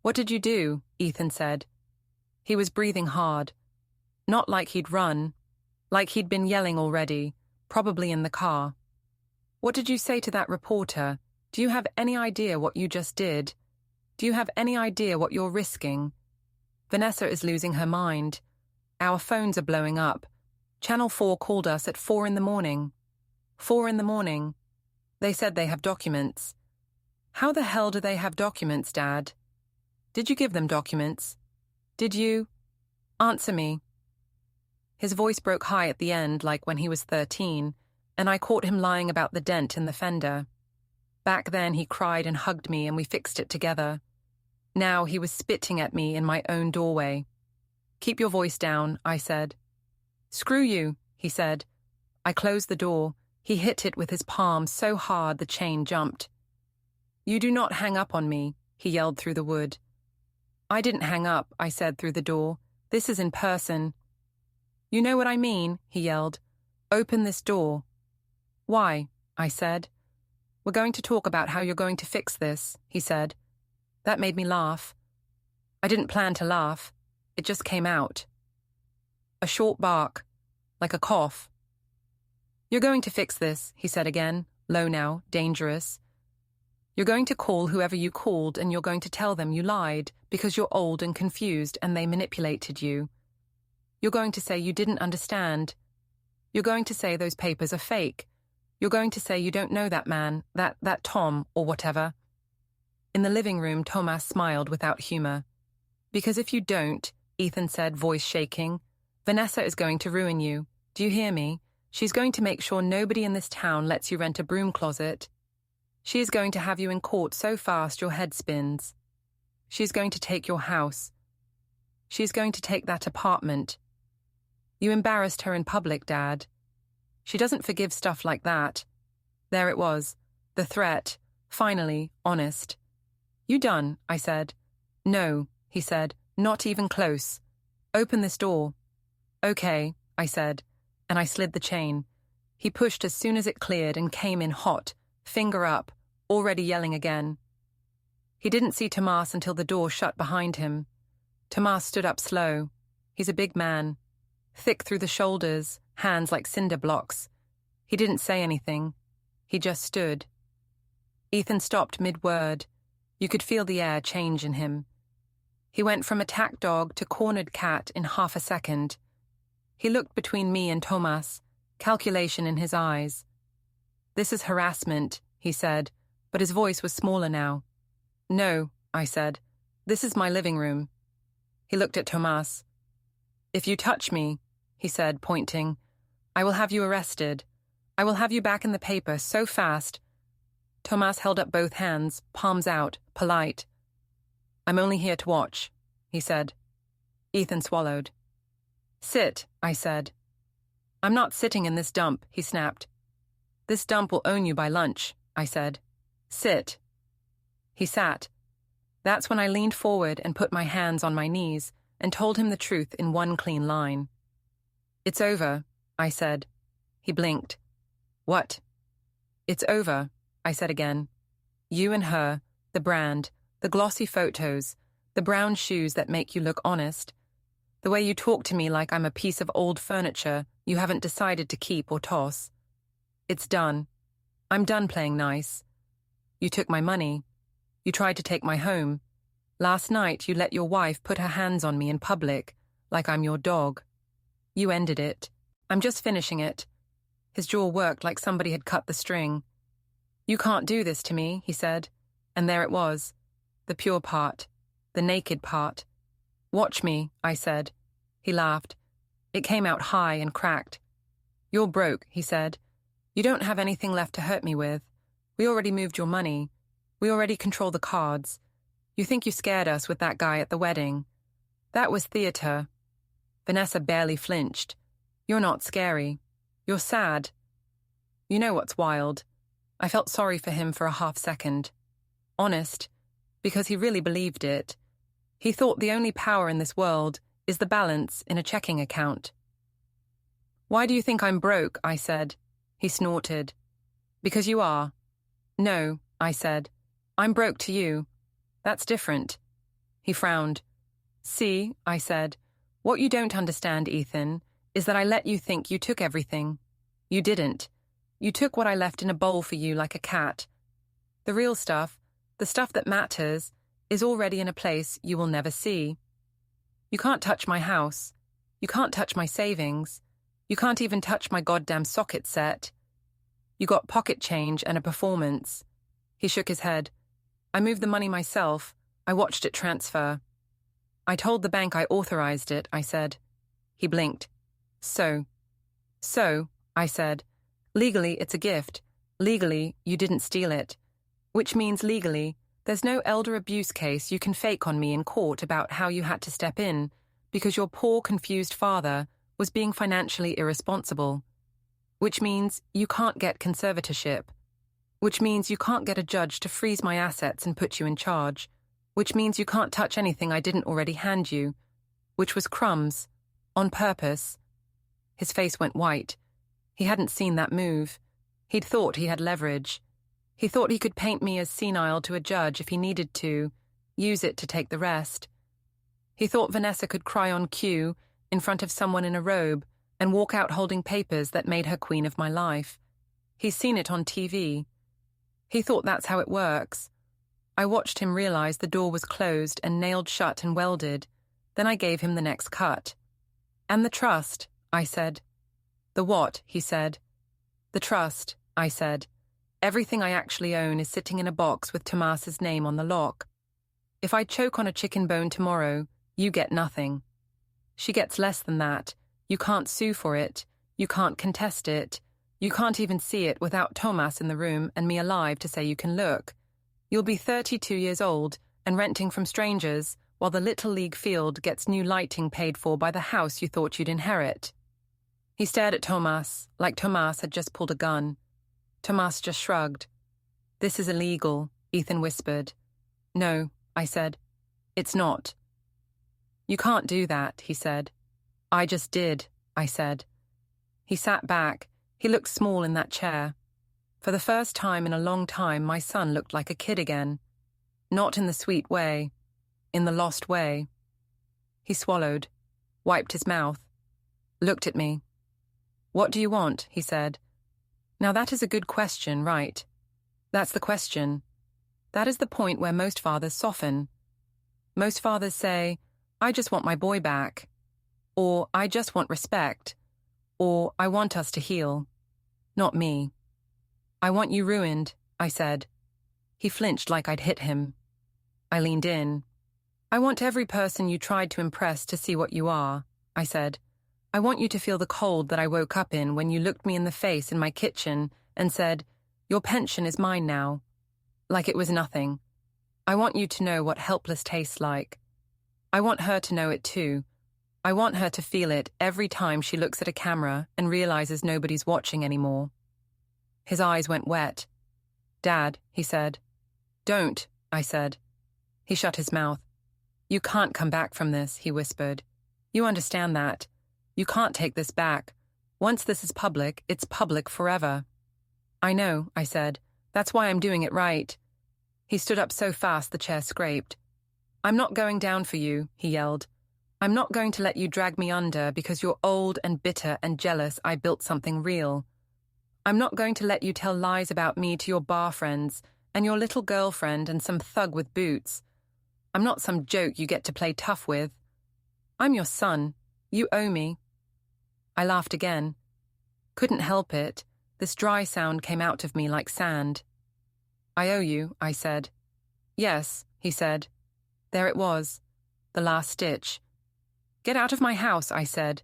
"What did you do?" Ethan said. He was breathing hard. Not like he'd run, like he'd been yelling already, probably in the car. "What did you say to that reporter? Do you have any idea what you just did? Do you have any idea what you're risking? Vanessa is losing her mind. Our phones are blowing up. Channel 4 called us at 4 in the morning. 4 in the morning. They said they have documents. How the hell do they have documents, Dad? Did you give them documents? Did you? Answer me." His voice broke high at the end like when he was 13, and I caught him lying about the dent in the fender. Back then he cried and hugged me and we fixed it together. Now he was spitting at me in my own doorway. "Keep your voice down," I said. "Screw you," he said. I closed the door. He hit it with his palm so hard the chain jumped. "You do not hang up on me," he yelled through the wood. "I didn't hang up," I said through the door. "This is in person." "You know what I mean," he yelled. "Open this door." "Why?" I said. "We're going to talk about how you're going to fix this," he said. That made me laugh. I didn't plan to laugh. It just came out. A short bark, like a cough. "You're going to fix this," he said again, low now, dangerous. "You're going to call whoever you called and you're going to tell them you lied because you're old and confused and they manipulated you. You're going to say you didn't understand. You're going to say those papers are fake. You're going to say you don't know that man, that Tom, or whatever." In the living room, Tomás smiled without humor. "Because if you don't," Ethan said, voice shaking, "Vanessa is going to ruin you. Do you hear me? She's going to make sure nobody in this town lets you rent a broom closet. She is going to have you in court so fast your head spins. She's going to take your house. She's going to take that apartment. You embarrassed her in public, Dad. She doesn't forgive stuff like that." There it was, the threat, finally, honest. "You done?" I said. "No," he said, "not even close. Open this door." "Okay," I said, and I slid the chain. He pushed as soon as it cleared and came in hot, finger up, already yelling again. He didn't see Tomás until the door shut behind him. Tomás stood up slow. He's a big man. Thick through the shoulders, hands like cinder blocks. He didn't say anything. He just stood. Ethan stopped mid-word. You could feel the air change in him. He went from attack dog to cornered cat in half a second. He looked between me and Tomás, calculation in his eyes. "This is harassment," he said, but his voice was smaller now. "No," I said. This is my living room. He looked at Tomás. If you touch me, he said, pointing, I will have you arrested. I will have you back in the paper so fast. Tomás held up both hands, palms out, polite. I'm only here to watch, he said. Ethan swallowed. Sit, I said. I'm not sitting in this dump, he snapped. This dump will own you by lunch, I said. Sit. He sat. That's when I leaned forward and put my hands on my knees and told him the truth in one clean line. It's over, I said. He blinked. What? It's over, I said again. You and her, the brand, the glossy photos, the brown shoes that make you look honest, the way you talk to me like I'm a piece of old furniture you haven't decided to keep or toss. It's done. I'm done playing nice. You took my money. You tried to take my home. Last night you let your wife put her hands on me in public, like I'm your dog. You ended it. I'm just finishing it. His jaw worked like somebody had cut the string. You can't do this to me, he said. And there it was. The pure part. The naked part. Watch me, I said. He laughed. It came out high and cracked. You're broke, he said. You don't have anything left to hurt me with. We already moved your money. We already control the cards. You think you scared us with that guy at the wedding. That was theater. Vanessa barely flinched. You're not scary. You're sad. You know what's wild? I felt sorry for him for a half second. Honest, because he really believed it. He thought the only power in this world is the balance in a checking account. Why do you think I'm broke? I said. He snorted. Because you are. No, I said. I'm broke to you. That's different. He frowned. See, I said, what you don't understand, Ethan, is that I let you think you took everything. You didn't. You took what I left in a bowl for you like a cat. The real stuff, the stuff that matters, is already in a place you will never see. You can't touch my house. You can't touch my savings. You can't even touch my goddamn socket set. You got pocket change and a performance. He shook his head. I moved the money myself. I watched it transfer. I told the bank I authorized it, I said. He blinked. So, I said, legally it's a gift. Legally, you didn't steal it. Which means legally, there's no elder abuse case you can fake on me in court about how you had to step in because your poor, confused father was being financially irresponsible. Which means you can't get conservatorship. Which means you can't get a judge to freeze my assets and put you in charge. Which means you can't touch anything I didn't already hand you. Which was crumbs. On purpose. His face went white. He hadn't seen that move. He'd thought he had leverage. He thought he could paint me as senile to a judge if he needed to, use it to take the rest. He thought Vanessa could cry on cue in front of someone in a robe and walk out holding papers that made her queen of my life. He's seen it on TV. He thought that's how it works. I watched him realize the door was closed and nailed shut and welded. Then I gave him the next cut. And the trust, I said. The what, he said. The trust, I said. Everything I actually own is sitting in a box with Tomás's name on the lock. If I choke on a chicken bone tomorrow, you get nothing. She gets less than that. You can't sue for it. You can't contest it. You can't even see it without Tomás in the room and me alive to say you can look. You'll be 32 years old and renting from strangers while the Little League field gets new lighting paid for by the house you thought you'd inherit. He stared at Tomás like Tomás had just pulled a gun. Tomás just shrugged. This is illegal, Ethan whispered. No, I said. It's not. You can't do that, he said. I just did, I said. He sat back. He looked small in that chair. For the first time in a long time, my son looked like a kid again. Not in the sweet way. In the lost way. He swallowed, wiped his mouth, looked at me. What do you want? He said. Now that is a good question, right? That's the question. That is the point where most fathers soften. Most fathers say, I just want my boy back. Or I just want respect. Or I want us to heal. Not me. I want you ruined, I said. He flinched like I'd hit him. I leaned in. I want every person you tried to impress to see what you are, I said. I want you to feel the cold that I woke up in when you looked me in the face in my kitchen and said, "Your pension is mine now." Like it was nothing. I want you to know what helpless tastes like. I want her to know it too. I want her to feel it every time she looks at a camera and realizes nobody's watching anymore. His eyes went wet. "Dad," he said. "Don't," I said. He shut his mouth. "You can't come back from this," he whispered. "You understand that. You can't take this back. Once this is public, it's public forever." "I know," I said. "That's why I'm doing it right." He stood up so fast the chair scraped. "I'm not going down for you," he yelled. "I'm not going to let you drag me under because you're old and bitter and jealous I built something real. I'm not going to let you tell lies about me to your bar friends and your little girlfriend and some thug with boots. I'm not some joke you get to play tough with. I'm your son. You owe me." I laughed again. Couldn't help it. This dry sound came out of me like sand. "I owe you," I said. "Yes," he said. There it was, the last stitch. "Get out of my house," I said.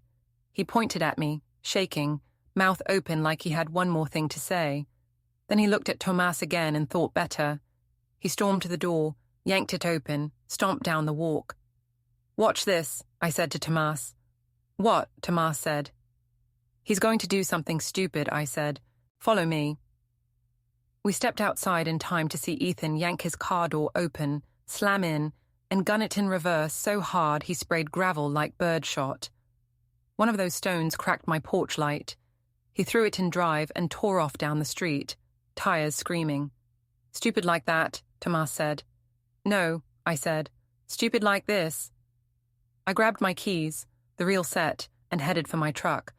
He pointed at me, shaking, mouth open like he had one more thing to say. Then he looked at Tomás again and thought better. He stormed to the door, yanked it open, stomped down the walk. "Watch this," I said to Tomás. "What?" Tomás said. "He's going to do something stupid," I said. "Follow me." We stepped outside in time to see Ethan yank his car door open, slam in, and gun it in reverse so hard he sprayed gravel like birdshot. One of those stones cracked my porch light. He threw it in drive and tore off down the street, tires screaming. "Stupid like that," Tomás said. "No," I said. "Stupid like this." I grabbed my keys, the real set, and headed for my truck.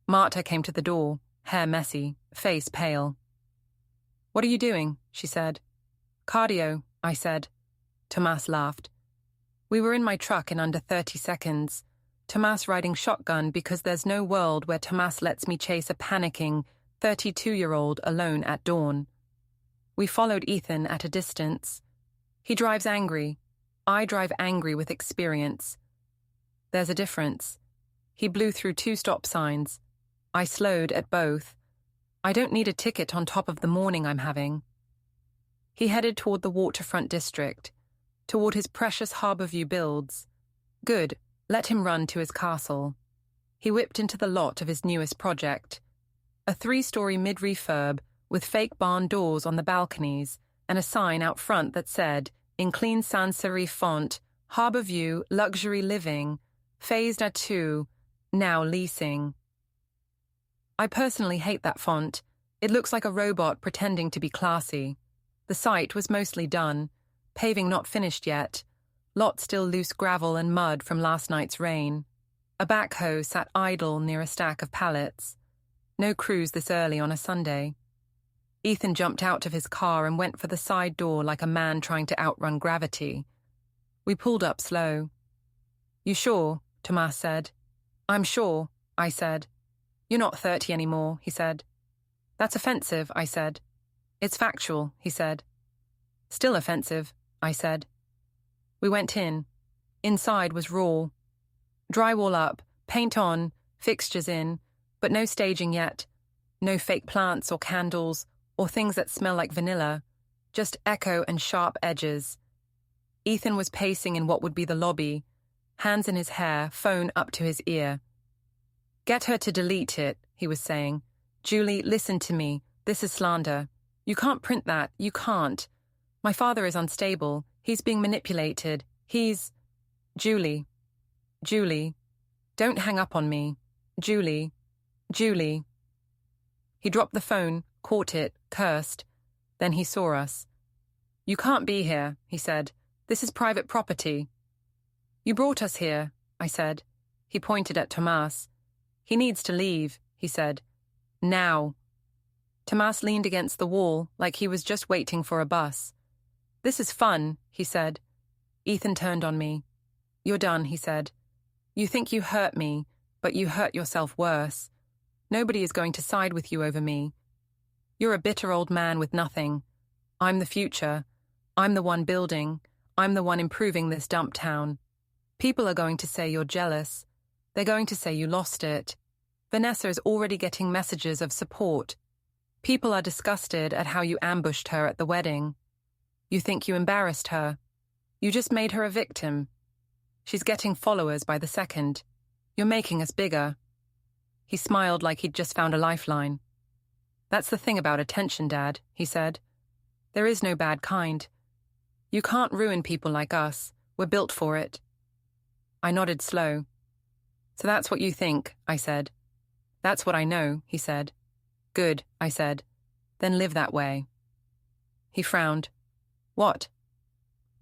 Marta came to the door, hair messy, face pale. "What are you doing?" she said. "Cardio," I said. Tomás laughed. We were in my truck in under 30 seconds. Tomás riding shotgun because there's no world where Tomás lets me chase a panicking 32-year-old alone at dawn. We followed Ethan at a distance. He drives angry. I drive angry with experience. There's a difference. He blew through 2 stop signs. I slowed at both. I don't need a ticket on top of the morning I'm having. He headed toward the waterfront district, toward his precious Harborview builds. Good, let him run to his castle. He whipped into the lot of his newest project. A 3-story mid-refurb with fake barn doors on the balconies and a sign out front that said, in clean sans serif font, Harborview Luxury Living, phased à 2, now leasing. I personally hate that font. It looks like a robot pretending to be classy. The site was mostly done, paving not finished yet, lot still loose gravel and mud from last night's rain. A backhoe sat idle near a stack of pallets. No crews this early on a Sunday. Ethan jumped out of his car and went for the side door like a man trying to outrun gravity. We pulled up slow. "You sure?" Tomás said. "I'm sure," I said. "You're not 30 anymore," he said. "That's offensive," I said. "It's factual," he said. "Still offensive," I said. We went in. Inside was raw. Drywall up, paint on, fixtures in, but no staging yet. No fake plants or candles or things that smell like vanilla. Just echo and sharp edges. Ethan was pacing in what would be the lobby, hands in his hair, phone up to his ear. "Get her to delete it," he was saying. "Julie, listen to me. This is slander. You can't print that. You can't. My father is unstable. He's being manipulated. He's—" "Julie. Julie. Don't hang up on me. Julie. Julie." He dropped the phone, caught it, cursed. Then he saw us. "You can't be here," he said. "This is private property." "You brought us here," I said. He pointed at Tomás. "He needs to leave," he said. "Now." Tomás leaned against the wall like he was just waiting for a bus. "This is fun," he said. Ethan turned on me. "You're done," he said. "You think you hurt me, but you hurt yourself worse. Nobody is going to side with you over me. You're a bitter old man with nothing. I'm the future. I'm the one building. I'm the one improving this dump town. People are going to say you're jealous. They're going to say you lost it. Vanessa is already getting messages of support. People are disgusted at how you ambushed her at the wedding. You think you embarrassed her. You just made her a victim. She's getting followers by the second. You're making us bigger. He smiled like he'd just found a lifeline. That's the thing about attention, Dad, he said. There is no bad kind. You can't ruin people like us. We're built for it. I nodded slow. So that's what you think, I said. That's what I know, he said. Good, I said. Then live that way. He frowned. What?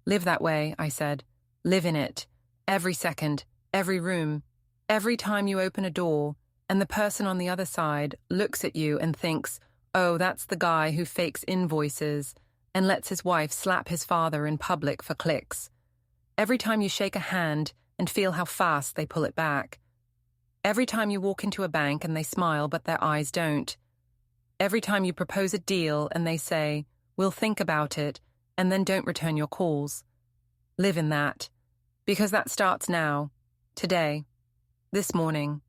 Live that way, I said. Live in it. Every second, every room, every time you open a door, and the person on the other side looks at you and thinks, oh, that's the guy who fakes invoices and lets his wife slap his father in public for clicks. Every time you shake a hand and feel how fast they pull it back. Every time you walk into a bank and they smile but their eyes don't. Every time you propose a deal and they say, we'll think about it, and then don't return your calls. Live in that. Because that starts now. Today. This morning.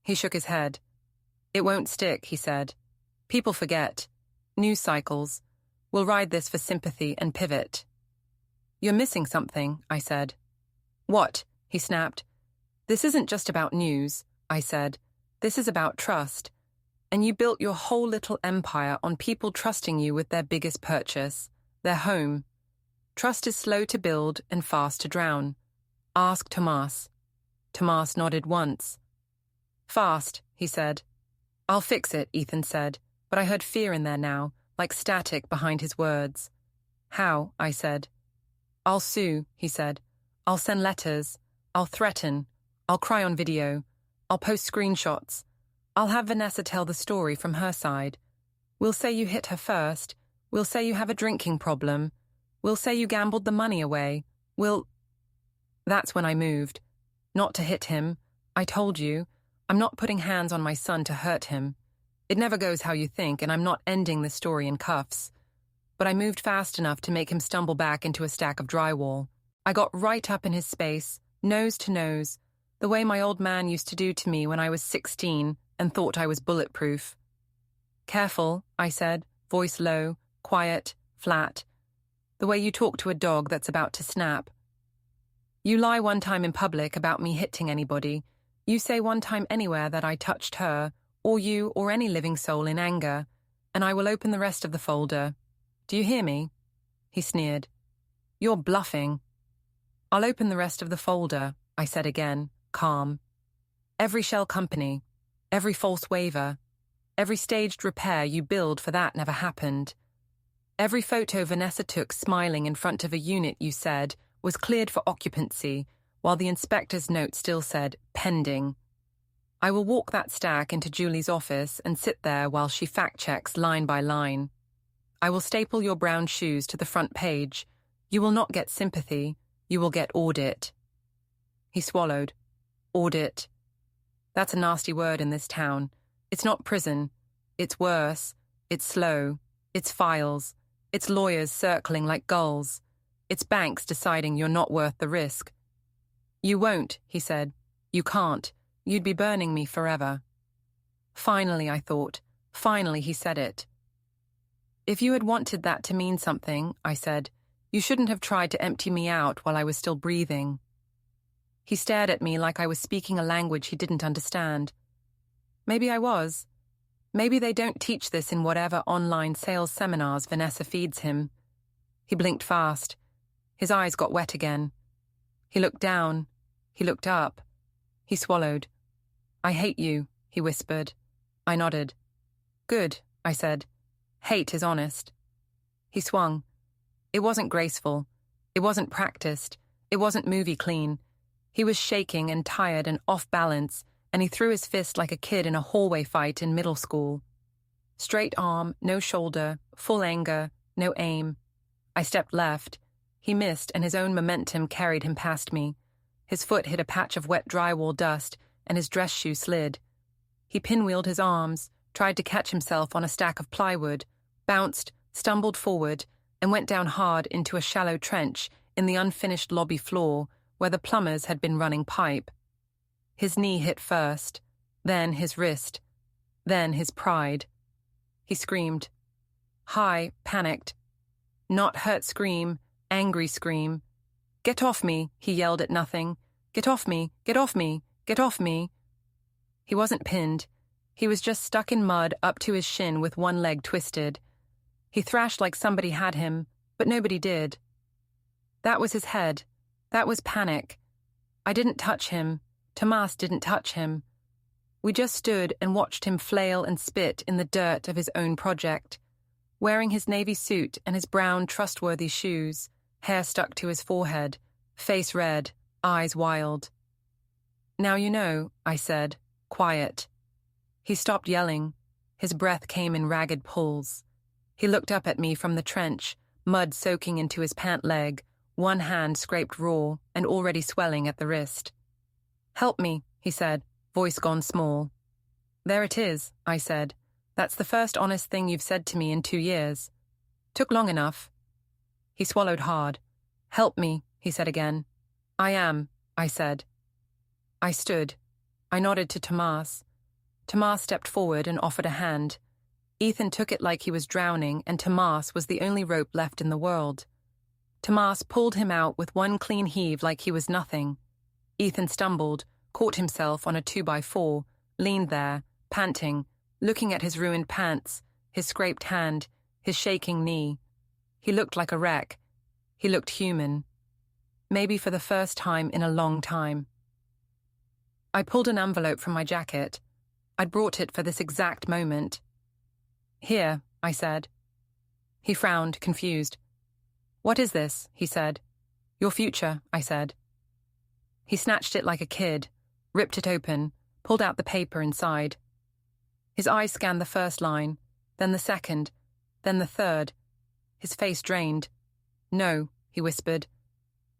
He shook his head. It won't stick, he said. People forget. News cycles. We'll ride this for sympathy and pivot. You're missing something, I said. What? He snapped. This isn't just about news, I said. This is about trust. And you built your whole little empire on people trusting you with their biggest purchase, their home. Trust is slow to build and fast to drown. Ask Tomás. Tomás nodded once. Fast, he said. I'll fix it, Ethan said, but I heard fear in there now, like static behind his words. How? I said. I'll sue, he said. I'll send letters. I'll threaten. I'll cry on video. I'll post screenshots. I'll have Vanessa tell the story from her side. We'll say you hit her first. We'll say you have a drinking problem. We'll say you gambled the money away. That's when I moved. Not to hit him. I told you. I'm not putting hands on my son to hurt him. It never goes how you think, and I'm not ending the story in cuffs. But I moved fast enough to make him stumble back into a stack of drywall. I got right up in his space, nose to nose, the way my old man used to do to me when I was 16 and thought I was bulletproof. Careful, I said, voice low, quiet, flat, the way you talk to a dog that's about to snap. You lie one time in public about me hitting anybody. You say one time anywhere that I touched her, or you, or any living soul in anger, and I will open the rest of the folder. Do you hear me? He sneered. You're bluffing. I'll open the rest of the folder, I said again, calm. Every shell company, every false waiver, every staged repair you billed for that never happened. Every photo Vanessa took smiling in front of a unit you said was cleared for occupancy, while the inspector's note still said, pending. I will walk that stack into Julie's office and sit there while she fact-checks line by line. I will staple your brown shoes to the front page. You will not get sympathy. You will get audit. He swallowed. Audit. That's a nasty word in this town. It's not prison. It's worse. It's slow. It's files. It's lawyers circling like gulls. It's banks deciding you're not worth the risk. You won't, he said. You can't. You'd be burning me forever. Finally, I thought. Finally, he said it. If you had wanted that to mean something, I said, you shouldn't have tried to empty me out while I was still breathing. He stared at me like I was speaking a language he didn't understand. Maybe I was. Maybe they don't teach this in whatever online sales seminars Vanessa feeds him. He blinked fast. His eyes got wet again. He looked down. He looked up. He swallowed. I hate you, he whispered. I nodded. Good, I said. Hate is honest. He swung. It wasn't graceful. It wasn't practiced. It wasn't movie clean. He was shaking and tired and off balance, and he threw his fist like a kid in a hallway fight in middle school. Straight arm, no shoulder, full anger, no aim. I stepped left. He missed, and his own momentum carried him past me. His foot hit a patch of wet drywall dust, and his dress shoe slid. He pinwheeled his arms, tried to catch himself on a stack of plywood, bounced, stumbled forward, and went down hard into a shallow trench in the unfinished lobby floor where the plumbers had been running pipe. His knee hit first, then his wrist, then his pride. He screamed. High, panicked. Not hurt scream, angry scream. Get off me, he yelled at nothing. Get off me, get off me, get off me. He wasn't pinned. He was just stuck in mud up to his shin with one leg twisted. He thrashed like somebody had him, but nobody did. That was his head. That was panic. I didn't touch him. Tomás didn't touch him. We just stood and watched him flail and spit in the dirt of his own project, wearing his navy suit and his brown, trustworthy shoes, hair stuck to his forehead, face red, eyes wild. Now you know, I said, quiet. He stopped yelling. His breath came in ragged pulls. He looked up at me from the trench, mud soaking into his pant leg, one hand scraped raw and already swelling at the wrist. Help me, he said, voice gone small. There it is, I said. That's the first honest thing you've said to me in 2 years. Took long enough. He swallowed hard. Help me, he said again. I am, I said. I stood. I nodded to Tomás. Tomás stepped forward and offered a hand. Ethan took it like he was drowning, and Tomás was the only rope left in the world. Tomás pulled him out with one clean heave like he was nothing. Ethan stumbled, caught himself on a 2x4, leaned there, panting, looking at his ruined pants, his scraped hand, his shaking knee. He looked like a wreck. He looked human. Maybe for the first time in a long time. I pulled an envelope from my jacket. I'd brought it for this exact moment. Here, I said. He frowned, confused. What is this? He said. Your future, I said. He snatched it like a kid, ripped it open, pulled out the paper inside. His eyes scanned the first line, then the second, then the third. His face drained. No, he whispered.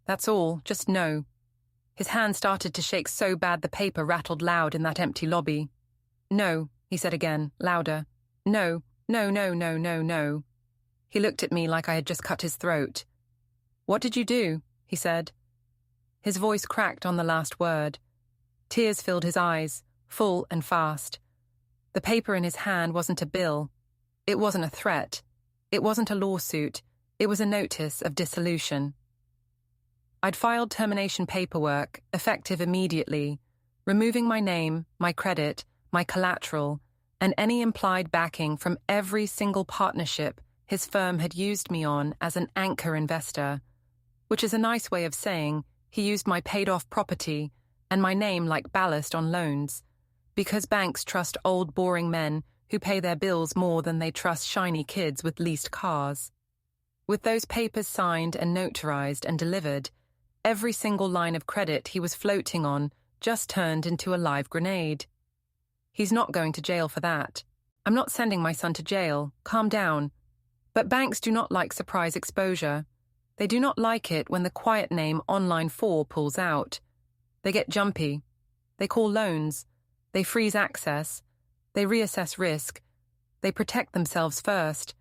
That's all, just no. His hand started to shake so bad the paper rattled loud in that empty lobby. No, he said again, louder. No, no, no, no, no, no. He looked at me like I had just cut his throat. What did you do? He said. His voice cracked on the last word. Tears filled his eyes, full and fast. The paper in his hand wasn't a bill. It wasn't a threat. It wasn't a lawsuit. It was a notice of dissolution. I'd filed termination paperwork, effective immediately, removing my name, my credit, my collateral, and any implied backing from every single partnership his firm had used me on as an anchor investor, which is a nice way of saying he used my paid-off property and my name like ballast on loans, because banks trust old, boring men who pay their bills more than they trust shiny kids with leased cars. With those papers signed and notarized and delivered, every single line of credit he was floating on just turned into a live grenade. He's not going to jail for that. I'm not sending my son to jail. Calm down. But banks do not like surprise exposure. They do not like it when the quiet name Online 4 pulls out. They get jumpy. They call loans. They freeze access. They reassess risk. They protect themselves first.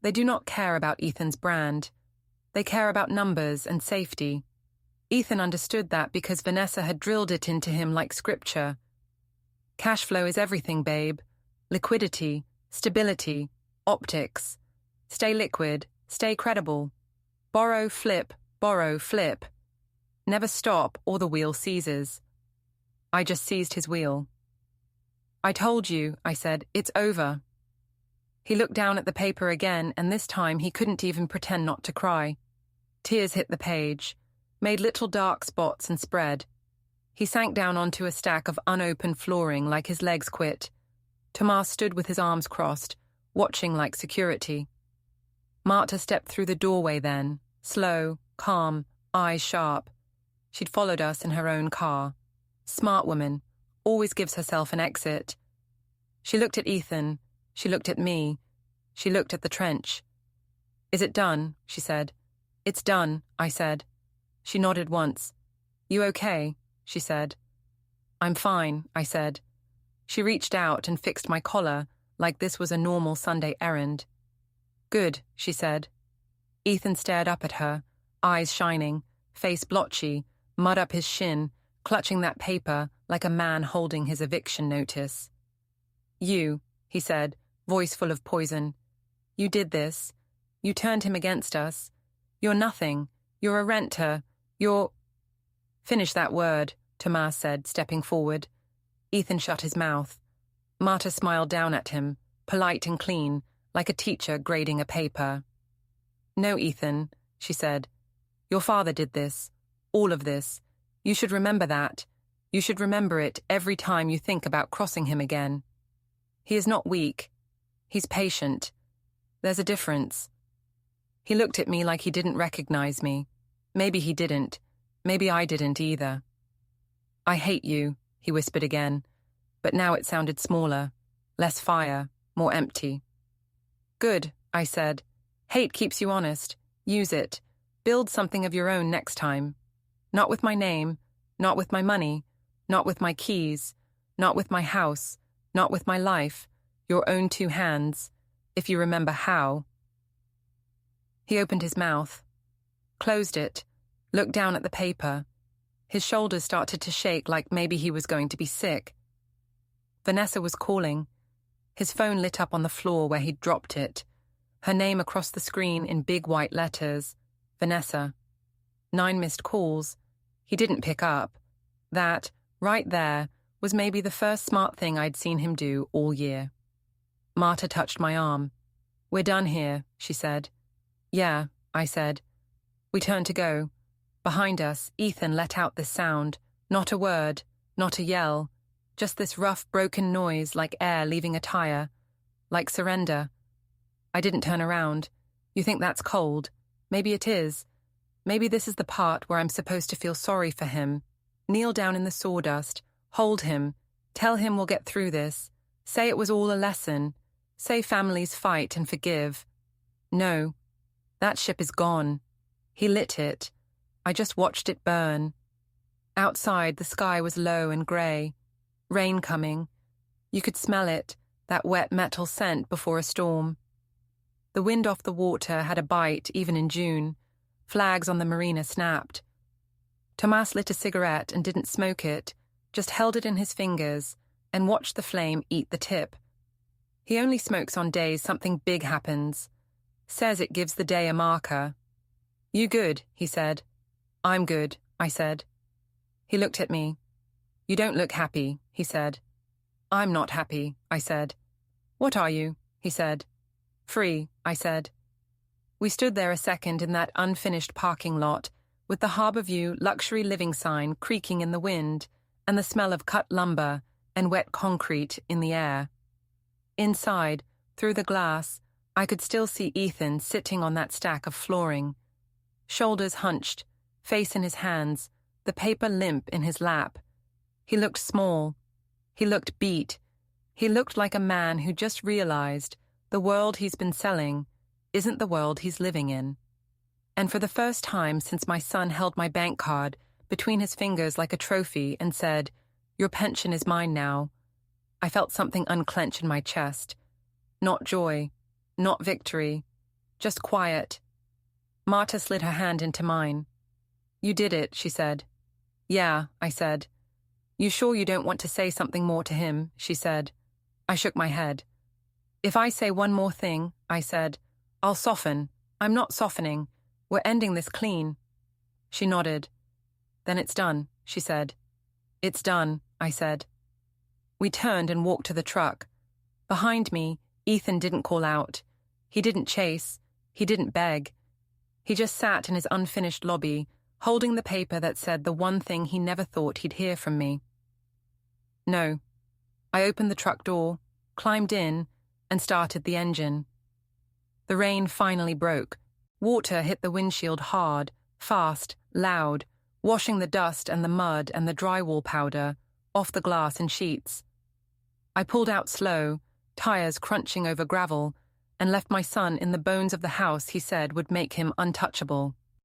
They do not care about Ethan's brand. They care about numbers and safety. Ethan understood that because Vanessa had drilled it into him like scripture. Cash flow is everything, babe. Liquidity, stability, optics. Stay liquid, stay credible. Borrow, flip, flip. Never stop or the wheel seizes. I just seized his wheel. I told you, I said, it's over. He looked down at the paper again, and this time he couldn't even pretend not to cry. Tears hit the page, made little dark spots and spread. He sank down onto a stack of unopened flooring like his legs quit. Tomás stood with his arms crossed, watching like security. Marta stepped through the doorway then, slow, calm, eyes sharp. She'd followed us in her own car. Smart woman, always gives herself an exit. She looked at Ethan. She looked at me. She looked at the trench. Is it done? She said. It's done, I said. She nodded once. You okay? She said. I'm fine, I said. She reached out and fixed my collar like this was a normal Sunday errand. Good, she said. Ethan stared up at her, eyes shining, face blotchy, mud up his shin, clutching that paper like a man holding his eviction notice. "You," he said, voice full of poison. "You did this. You turned him against us. You're nothing. You're a renter. You're—" "Finish that word," Tomás said, stepping forward. Ethan shut his mouth. Marta smiled down at him, polite and clean, like a teacher grading a paper. "No, Ethan," she said. "Your father did this. All of this. You should remember that. You should remember it every time you think about crossing him again. He is not weak. He's patient. There's a difference." He looked at me like he didn't recognize me. Maybe he didn't. Maybe I didn't either. "I hate you," he whispered again, but now it sounded smaller, less fire, more empty. "Good," I said. "Hate keeps you honest. Use it. Build something of your own next time. Not with my name, not with my money, not with my keys, not with my house, not with my life, your own 2 hands, if you remember how." He opened his mouth, closed it, looked down at the paper. His shoulders started to shake like maybe he was going to be sick. Vanessa was calling. His phone lit up on the floor where he'd dropped it. Her name across the screen in big white letters. Vanessa. 9 missed calls. He didn't pick up. That, right there, was maybe the first smart thing I'd seen him do all year. Marta touched my arm. "We're done here," she said. "Yeah," I said. We turned to go. Behind us, Ethan let out this sound. Not a word, not a yell. Just this rough, broken noise like air leaving a tire. Like surrender. I didn't turn around. You think that's cold? Maybe it is. Maybe this is the part where I'm supposed to feel sorry for him. Kneel down in the sawdust. Hold him. Tell him we'll get through this. Say it was all a lesson. Say families fight and forgive. No. That ship is gone. He lit it. I just watched it burn. Outside, the sky was low and grey. Rain coming. You could smell it, that wet metal scent before a storm. The wind off the water had a bite even in June. Flags on the marina snapped. Tomás lit a cigarette and didn't smoke it, just held it in his fingers and watched the flame eat the tip. He only smokes on days something big happens. Says it gives the day a marker. "You good," he said. "I'm good," I said. He looked at me. "You don't look happy," he said. "I'm not happy," I said. "What are you?" he said. "Free," I said. We stood there a second in that unfinished parking lot, with the Harbour View luxury living sign creaking in the wind and the smell of cut lumber and wet concrete in the air. Inside, through the glass, I could still see Ethan sitting on that stack of flooring. Shoulders hunched, face in his hands, the paper limp in his lap. He looked small. He looked beat. He looked like a man who just realized the world he's been selling isn't the world he's living in. And for the first time since my son held my bank card between his fingers like a trophy and said, "Your pension is mine now," I felt something unclench in my chest. Not joy, not victory, just quiet. Marta slid her hand into mine. "You did it," she said. "Yeah," I said. "You sure you don't want to say something more to him?" she said. I shook my head. "If I say one more thing," I said, "I'll soften. I'm not softening. We're ending this clean." She nodded. "Then it's done," she said. "It's done," I said. We turned and walked to the truck. Behind me, Ethan didn't call out. He didn't chase. He didn't beg. He just sat in his unfinished lobby, holding the paper that said the one thing he never thought he'd hear from me. No. I opened the truck door, climbed in, and started the engine. The rain finally broke. Water hit the windshield hard, fast, loud, washing the dust and the mud and the drywall powder off the glass in sheets. I pulled out slow, tires crunching over gravel, and left my son in the bones of the house he said would make him untouchable.